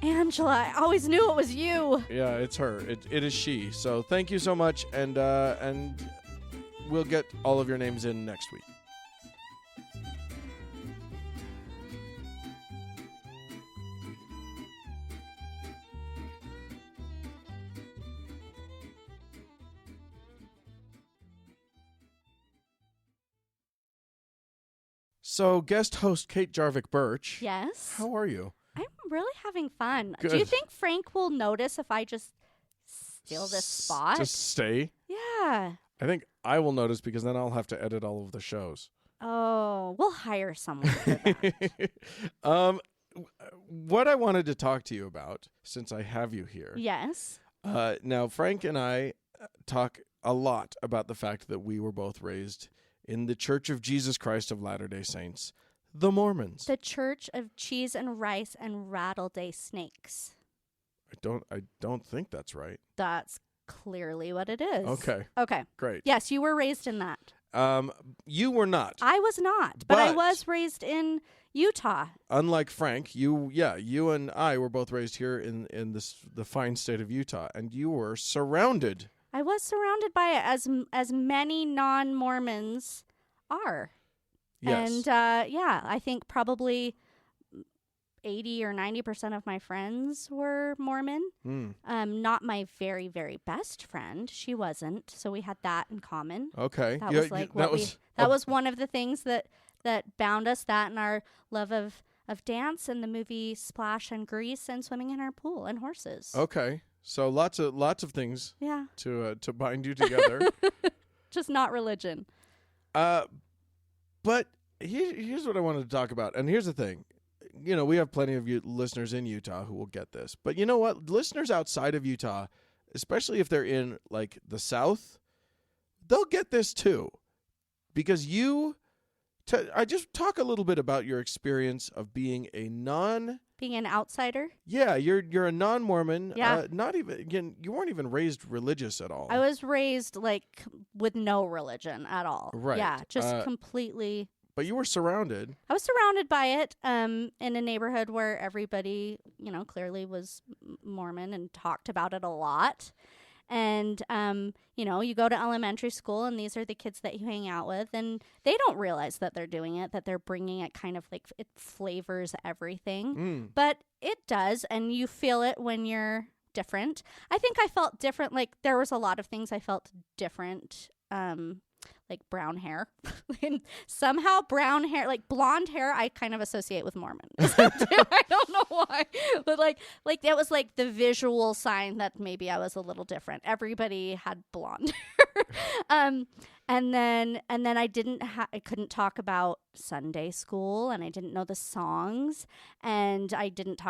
Angela, I always knew it was you. Yeah, it's her. It is she. So thank you so much, and we'll get all of your names in next week. So, guest host Kate Jarvik Birch. Yes. How are you? I'm really having fun. Good. Do you think Frank will notice if I just steal this spot? Just stay. Yeah. I think I will notice because then I'll have to edit all of the shows. Oh, we'll hire someone for that. What I wanted to talk to you about, since I have you here. Yes. Now, Frank and I talk a lot about the fact that we were both raised in the Church of Jesus Christ of Latter-day Saints, the Mormons. The Church of Cheese and Rice and Rattle Day Snakes. I don't think that's right. That's clearly what it is. Okay. Okay. Great. Yes, you were raised in that. You were not. I was not, but I But- was raised in Utah. Unlike Frank, you and I were both raised here in the fine state of Utah, and you were surrounded. I was surrounded by it, as many non-Mormons are. Yes. And I think probably 80 or 90% of my friends were Mormon. Not my very, very best friend. She wasn't. So we had that in common. Okay. That Yeah, was like that what was that was one of the things that bound us, that and our love of dance and the movie Splash and Grease and swimming in our pool and horses. okay. So lots of things Yeah. to bind you together. Just not religion. But here's what I wanted to talk about. And here's the thing. You know, we have plenty of listeners in Utah who will get this. But you know what? Listeners outside of Utah, especially if they're in, like, the South, they'll get this too. Because I just talk a little bit about your experience of being Being an outsider. Yeah, you're a non-Mormon. Yeah. Not even, you weren't even raised religious at all. I was raised like with no religion at all. Right. Yeah, just completely. But you were surrounded. I was surrounded by it in a neighborhood where everybody, clearly was Mormon and talked about it a lot. And, you go to elementary school and these are the kids that you hang out with and they don't realize that they're doing it, that they're bringing it kind of like it flavors everything. But it does. And you feel it when you're different. I think I felt different. Like there was a lot of things I felt different. Like brown hair. And somehow brown hair, like blonde hair, I kind of associate with Mormons. I don't know why. But like that was like the visual sign that maybe I was a little different. Everybody had blonde hair. And then I couldn't talk about Sunday school and I didn't know the songs and I didn't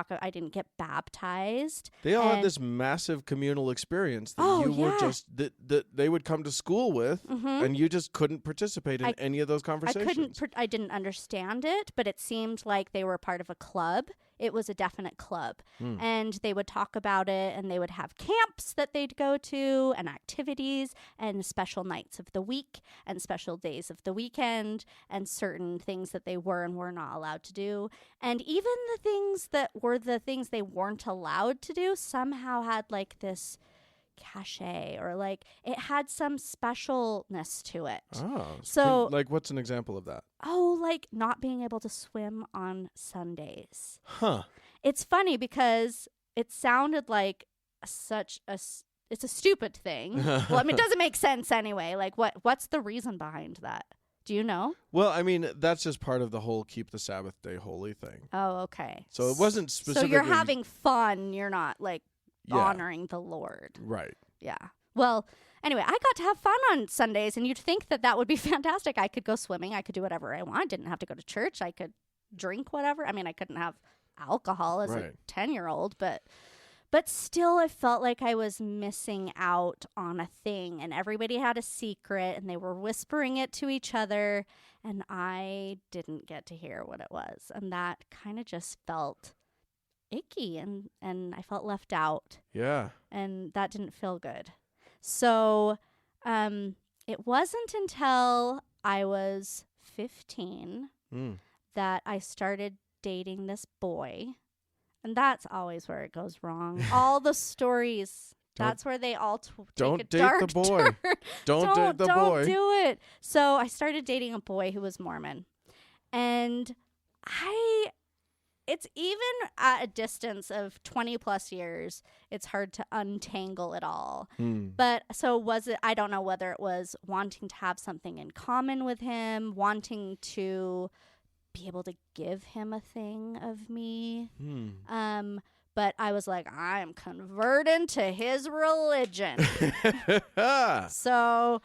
get baptized. They all had this massive communal experience that were just that they would come to school with and you just couldn't participate in any of those conversations. I didn't understand it, but it seemed like they were part of a club. It was a definite club. And they would talk about it and they would have camps that they'd go to and activities and special nights of the week and special days of the weekend and certain things that they were and were not allowed to do. And even the things that were the things they weren't allowed to do somehow had like this cachet or like it had some specialness to it. So like what's an example of that? Like not being able to swim on Sundays. Huh. It's funny because it sounded like it's a stupid thing. Well, I mean, it doesn't make sense anyway. Like what's the reason behind that? Do you know? Well, I mean, that's just part of the whole keep the Sabbath day holy thing. Oh, okay. So it wasn't specifically. So you're having fun. You're not like honoring the Lord. Right. Yeah. Well, anyway, I got to have fun on Sundays, and you'd think that would be fantastic. I could go swimming. I could do whatever I want. I didn't have to go to church. I could drink whatever. I mean, I couldn't have alcohol as a 10-year-old, but still I felt like I was missing out on a thing, and everybody had a secret, and they were whispering it to each other, and I didn't get to hear what it was, and that kind of just felt icky, and I felt left out. Yeah. And that didn't feel good. So it wasn't until I was 15 that I started dating this boy. And that's always where it goes wrong. All the stories, that's where they all take a dark boy. turn. Don't date the boy. Don't do it. So I started dating a boy who was Mormon. And it's even at a distance of 20 plus years, it's hard to untangle it all. But so was it, I don't know whether it was wanting to have something in common with him, wanting to be able to give him a thing of me. Hmm. But I was like, I'm converting to his religion. So,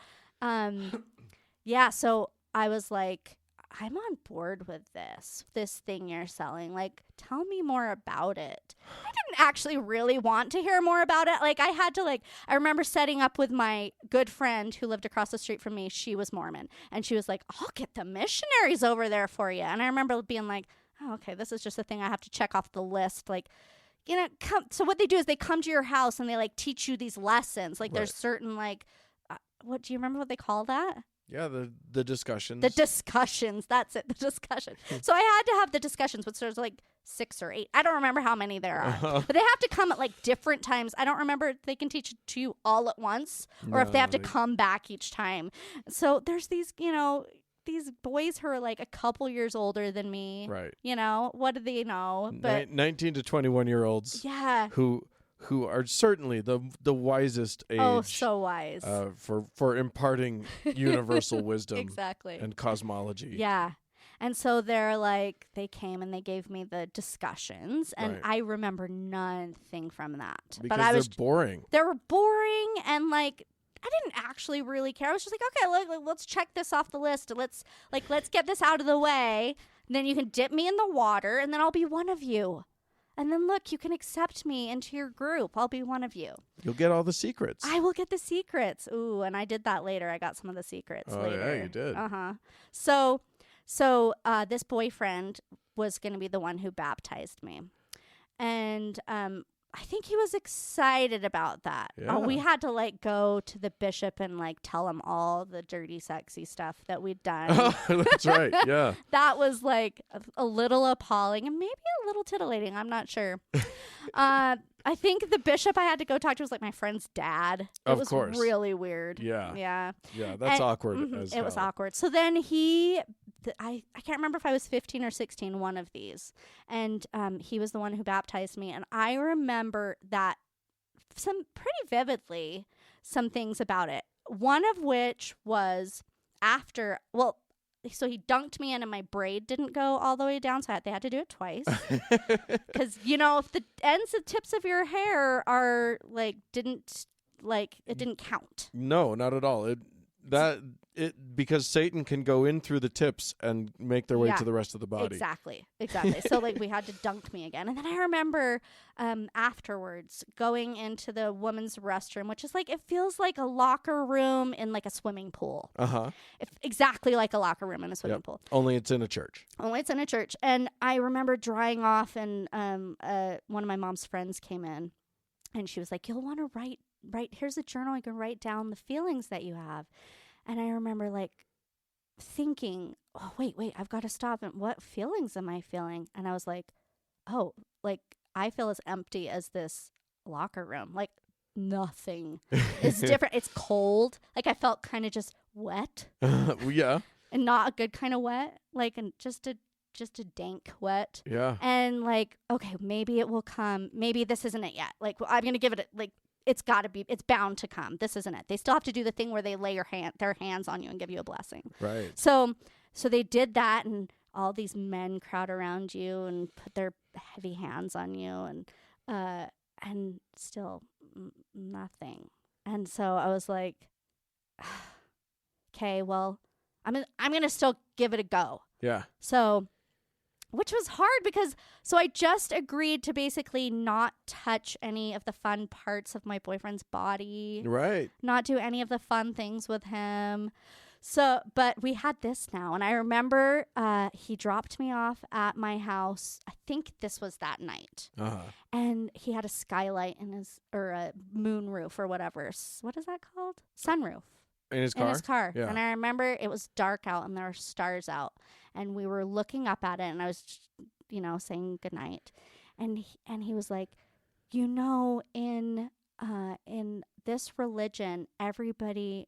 yeah, so I was like, I'm on board with this thing you're selling. Like, tell me more about it. I didn't actually really want to hear more about it. Like, I had to, I remember setting up with my good friend who lived across the street from me. She was Mormon. And she was like, I'll get the missionaries over there for you. And I remember being like, oh, okay, this is just a thing I have to check off the list. Like, so what they do is they come to your house and they, teach you these lessons. Like, there's certain, what do you remember what they call that? Yeah, the discussions. The discussions. That's it. The discussion. So I had to have the discussions, which there's 6 or 8. I don't remember how many there are. But they have to come at different times. I don't remember if they can teach it to you all at once or if they have to come back each time. So there's these, these boys who are a couple years older than me. Right. What do they know? But 19 to 21-year-olds. Yeah. Who are certainly the wisest age. Oh, so wise. For imparting universal wisdom. Exactly. And cosmology. Yeah. And so they came and they gave me the discussions, and I remember nothing from that. Because they're boring. They were boring, and I didn't actually really care. I was just okay, let's check this off the list. Let's get this out of the way. And then you can dip me in the water, and then I'll be one of you. And then look, you can accept me into your group. I'll be one of you. You'll get all the secrets. I will get the secrets. Ooh, and I did that later. I got some of the secrets later. Oh, yeah, you did. Uh-huh. So this boyfriend was going to be the one who baptized me. And I think he was excited about that. Yeah. We had to go to the bishop and tell him all the dirty, sexy stuff that we'd done. Oh, that's right. Yeah. That was a little appalling and maybe a little titillating. I'm not sure. I think the bishop I had to go talk to was my friend's dad. It was course. Really weird. Yeah. Yeah. Yeah. That's awkward. As it was awkward. So then I can't remember if I was 15 or 16, one of these. And he was the one who baptized me. And I remember that pretty vividly, some things about it. One of which was so he dunked me in and my braid didn't go all the way down. So they had to do it twice. Because, if the ends and tips of your hair are it didn't count. No, not at all. Because Satan can go in through the tips and make their way to the rest of the body. Exactly. So we had to dunk me again. And then I remember afterwards going into the women's restroom, which is it feels like a locker room in a swimming pool. Uh-huh. Exactly like a locker room in a swimming pool. Only it's in a church. And I remember drying off and one of my mom's friends came in and she was like, you'll want to write, here's a journal. You can write down the feelings that you have. And I remember thinking, oh, wait, I've got to stop. And what feelings am I feeling? And I was like, oh, I feel as empty as this locker room. Nothing is different. It's cold. I felt kind of just wet. Yeah. And not a good kind of wet. And just a dank wet. Yeah. And okay, maybe it will come. Maybe this isn't it yet. I'm going to give it it's bound to come. This isn't it. They still have to do the thing where they lay their hands on you and give you a blessing. Right. So they did that, and all these men crowd around you and put their heavy hands on you, and still nothing. And so I was like, okay, well, I'm gonna still give it a go. Yeah. So, which was hard because I just agreed to basically not touch any of the fun parts of my boyfriend's body. Right. Not do any of the fun things with him. So, but we had this now. And I remember he dropped me off at my house. I think this was that night. Uh-huh. And he had a skylight or a moon roof or whatever. What is that called? Sunroof. In his car? In his car. Yeah. And I remember it was dark out and there were stars out. And we were looking up at it and I was, saying goodnight. And he was like, in this religion, everybody,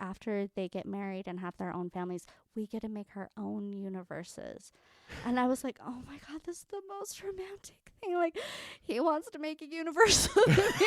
after they get married and have their own families, we get to make our own universes. And I was like, oh my God, this is the most romantic thing. Like, he wants to make a universe with me.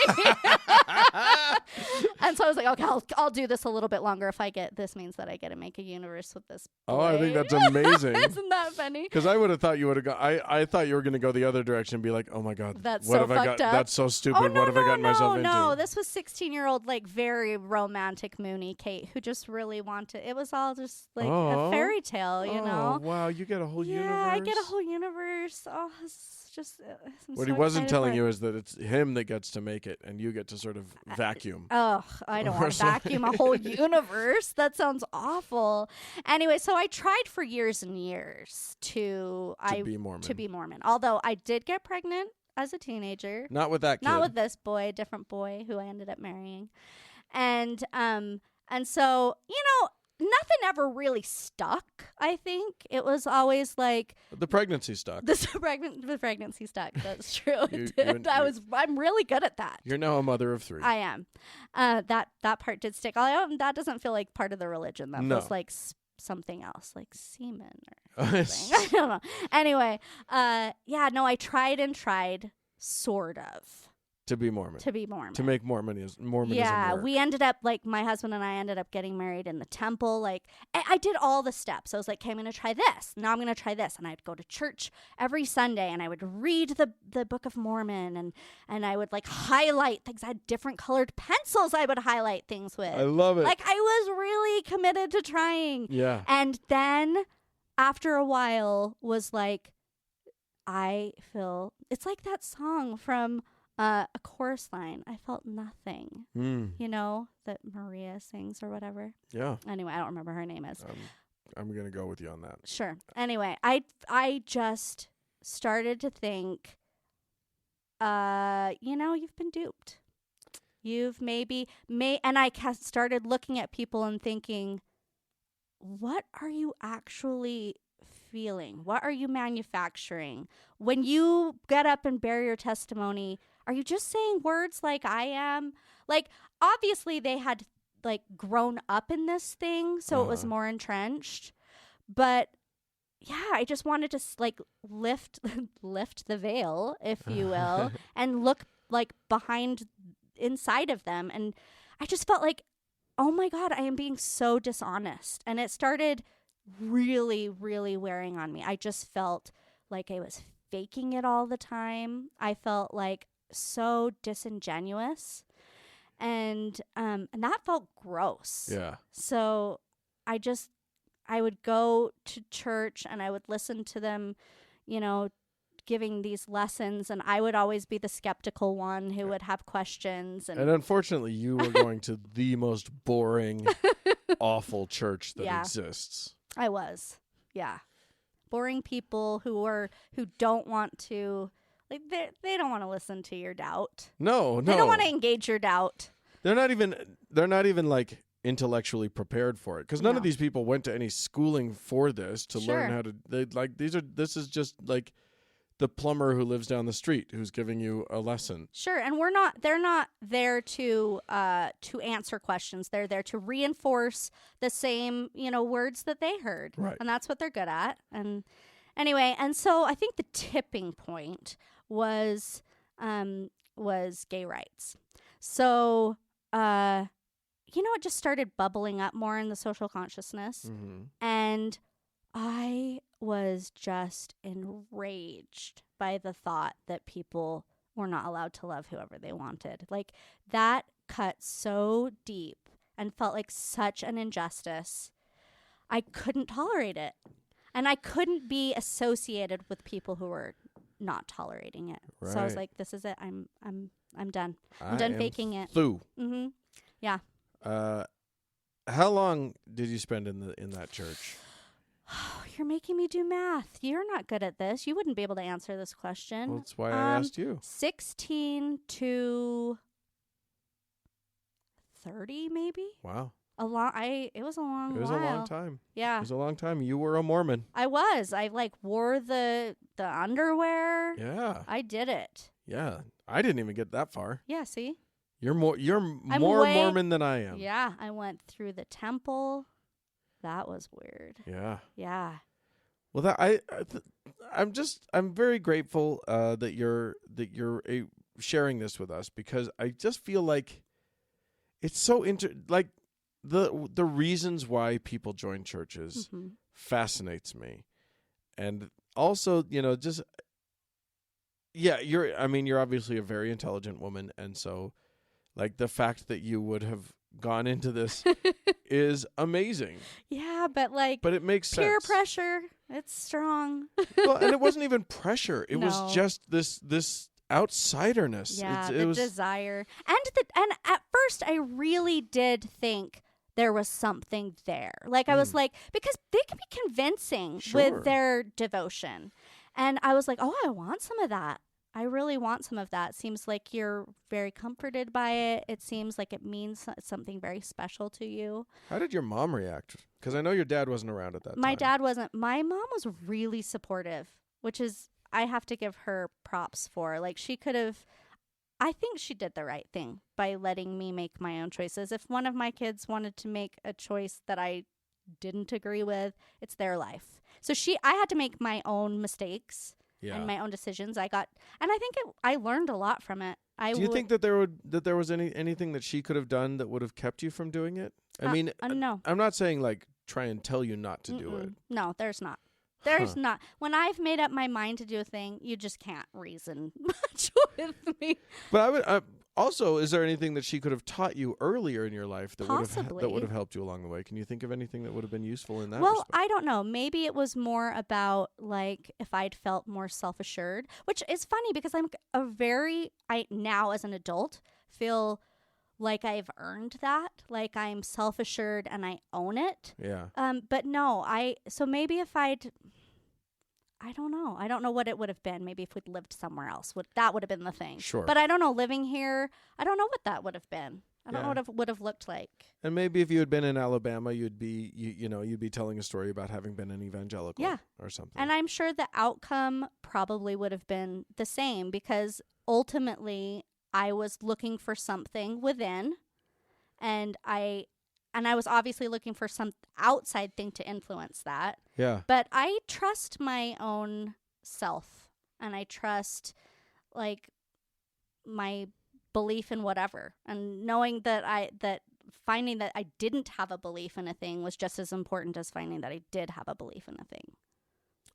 And so I was like, okay, I'll do this a little bit longer. If I get, this means that I get to make a universe with this boy. Oh, I think that's amazing. Isn't that funny? Because I would have thought you would have gone. I thought you were going to go the other direction and be like, oh my God, That's what so have I got? fucked up. That's so stupid. Oh, no, what have I gotten myself into? No, this was 16-year-old, like, very romantic Mooney Kate, who just really wanted, it was all just like a fairy tale, you know? Wow, you get a whole universe. Yeah, I get a whole universe. Oh, it's just, What he wasn't telling you is that it's him that gets to make it, and you get to sort of vacuum. Oh, I don't want to vacuum a whole universe. That sounds awful. Anyway, so I tried for years and years to be Mormon. To be Mormon. Although I did get pregnant as a teenager. Not with that kid. Not with this boy, a different boy who I ended up marrying. And so, you know, nothing ever really stuck, I think. It was always like The pregnancy stuck. the pregnancy stuck. That's true. You- It did. I'm really good at that. You're now a mother of 3. I am. That part did stick. That doesn't feel like part of the religion. That No. feels like something else, like semen or something. I don't know. Anyway, I tried, sort of, to be Mormon. to be Mormon. To make Mormonism work. We ended up, like, my husband and I ended up getting married in the temple. Like, I did all the steps. I was like, okay, I'm going to try this. Now I'm going to try this. And I'd go to church every Sunday, and I would read the Book of Mormon, and I would, like, highlight things. I had different colored pencils I would highlight things with. I love it. Like, I was really committed to trying. Yeah. And then after a while was like, it's like that song from a chorus line. I felt nothing, you know, that Maria sings or whatever. Yeah. Anyway, I don't remember her name is. I'm going to go with you on that. Sure. Anyway, I just started to think, you know, you've been duped. You've and I started looking at people and thinking, what are you actually feeling? What are you manufacturing? When you get up and bear your testimony, are you just saying words like I am? Like, obviously they had, like, grown up in this thing, so it was more entrenched. But yeah, I just wanted to, like, lift the veil, if you will, and look, like, inside of them. And I just felt like, oh my God, I am being so dishonest. And it started really, really wearing on me. I just felt like I was faking it all the time. I felt like so disingenuous, and that felt gross. Yeah. So I would go to church and I would listen to them, you know, giving these lessons, and I would always be the skeptical one who would have questions. And unfortunately, you were going to the most boring, awful church that exists. I was. Yeah. Boring people who don't want to, like, they don't want to listen to your doubt. No. They don't want to engage your doubt. They're not even like intellectually prepared for it, because none of these people went to any schooling for this to learn how to. This is just like the plumber who lives down the street who's giving you a lesson. Sure, and they're not there to answer questions. They're there to reinforce the same, you know, words that they heard. Right. And that's what they're good at. And anyway, and so I think the tipping point was gay rights. So you know, it just started bubbling up more in the social consciousness. Mm-hmm. And I was just enraged by the thought that people were not allowed to love whoever they wanted. Like, that cut so deep and felt like such an injustice. I couldn't tolerate it. And I couldn't be associated with people who were not tolerating it. Right. So I was like, this is it. I'm done. I'm I done am faking it. Through. Mm-hmm. Yeah. How long did you spend in that church? You're making me do math. You're not good at this. You wouldn't be able to answer this question. Well, that's why I asked you. 16 to 30, maybe. Wow. It was a long while. It was a long time. Yeah. It was a long time. You were a Mormon. I was. I, like, wore the underwear. Yeah. I did it. Yeah. I didn't even get that far. Yeah, see? You're more Mormon than I am. Yeah, I went through the temple, That was weird. Yeah. Yeah. Well, that I'm very grateful that you're sharing this with us, because I just feel like it's so like the reasons why people join churches fascinates me, and also just you're obviously a very intelligent woman, and so like the fact that you would have gone into this is amazing. Yeah, but it makes peer sense. pressure, it's strong. Well, and it wasn't even pressure. It No. was just this outsiderness. Yeah, it the was desire. And at first I really did think there was something there. Like I was like, because they can be convincing Sure. with their devotion. And I was like, oh, I want some of that. I really want some of that. Seems like you're very comforted by it. It seems like it means something very special to you. How did your mom react? Because I know your dad wasn't around at that time. My dad wasn't. My mom was really supportive, which is, I have to give her props for. Like, she could have, I think she did the right thing by letting me make my own choices. If one of my kids wanted to make a choice that I didn't agree with, it's their life. So I had to make my own mistakes. Yeah. And my own decisions. I think I learned a lot from it. Do you think that there was anything that she could have done that would have kept you from doing it? I mean, no. I'm not saying like try and tell you not to do it. No, there's not. There's not. When I've made up my mind to do a thing, you just can't reason much with me. But I would also, is there anything that she could have taught you earlier in your life that Possibly. would have helped you along the way? Can you think of anything that would have been useful in that Well, respect? I don't know. Maybe it was more about like if I'd felt more self-assured, which is funny because I now as an adult feel like I've earned that. Like I'm self-assured and I own it. Yeah. But no, so maybe if I don't know. I don't know what it would have been. Maybe if we'd lived somewhere else, that would have been the thing. Sure. But I don't know. Living here, I don't know what that would have been. I don't know what it would have looked like. And maybe if you had been in Alabama, you'd be you'd be telling a story about having been an evangelical or something. And I'm sure the outcome probably would have been the same because ultimately I was looking for something within, and I was obviously looking for some outside thing to influence that. Yeah. But I trust my own self, and I trust like my belief in whatever, and knowing that finding that I didn't have a belief in a thing was just as important as finding that I did have a belief in a thing.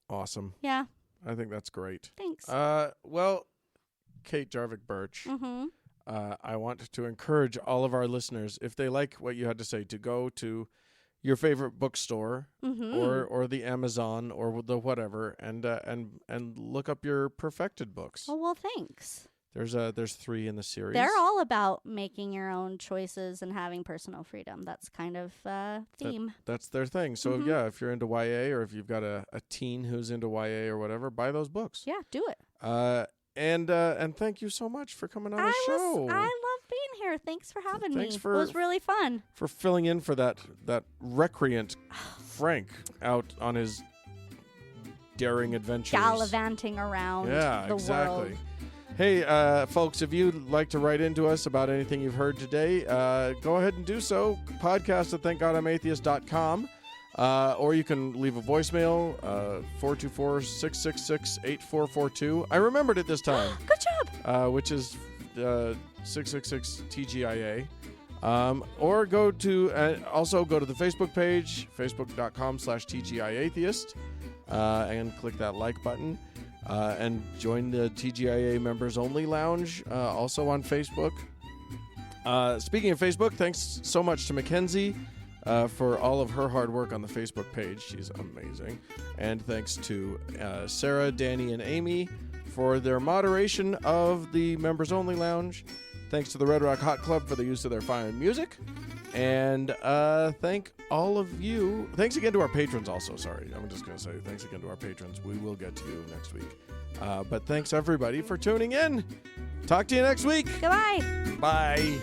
Awesome. Yeah. I think that's great. Thanks. Well, Kate Jarvik Birch, I want to encourage all of our listeners, if they like what you had to say, to go to your favorite bookstore or the Amazon or the whatever, and look up your perfected books. Oh, well, thanks. There's 3 in the series. They're all about making your own choices and having personal freedom. That's kind of theme. That's their thing. So yeah, if you're into YA or if you've got a teen who's into YA or whatever, buy those books. Yeah, do it. And thank you so much for coming on the show. I love being here. Thanks for having me. It was really fun. For filling in for that recreant Frank out on his daring adventures. Gallivanting around the world. Hey, folks, if you'd like to write into us about anything you've heard today, go ahead and do so. Podcast at thankgodimatheist.com. Or you can leave a voicemail, 424-666-8442. I remembered it this time. Good job. Which is 666-TGIA. Or also go to the Facebook page, facebook.com/TGIAtheist, and click that like button. And join the TGIA Members Only Lounge, also on Facebook. Speaking of Facebook, thanks so much to Mackenzie for all of her hard work on the Facebook page. She's amazing. And thanks to Sarah, Danny, and Amy for their moderation of the Members Only Lounge. Thanks to the Red Rock Hot Club for the use of their fine music. And thank all of you. Thanks again to our patrons also. Sorry, I'm just going to say thanks again to our patrons. We will get to you next week. But thanks, everybody, for tuning in. Talk to you next week. Goodbye. Bye.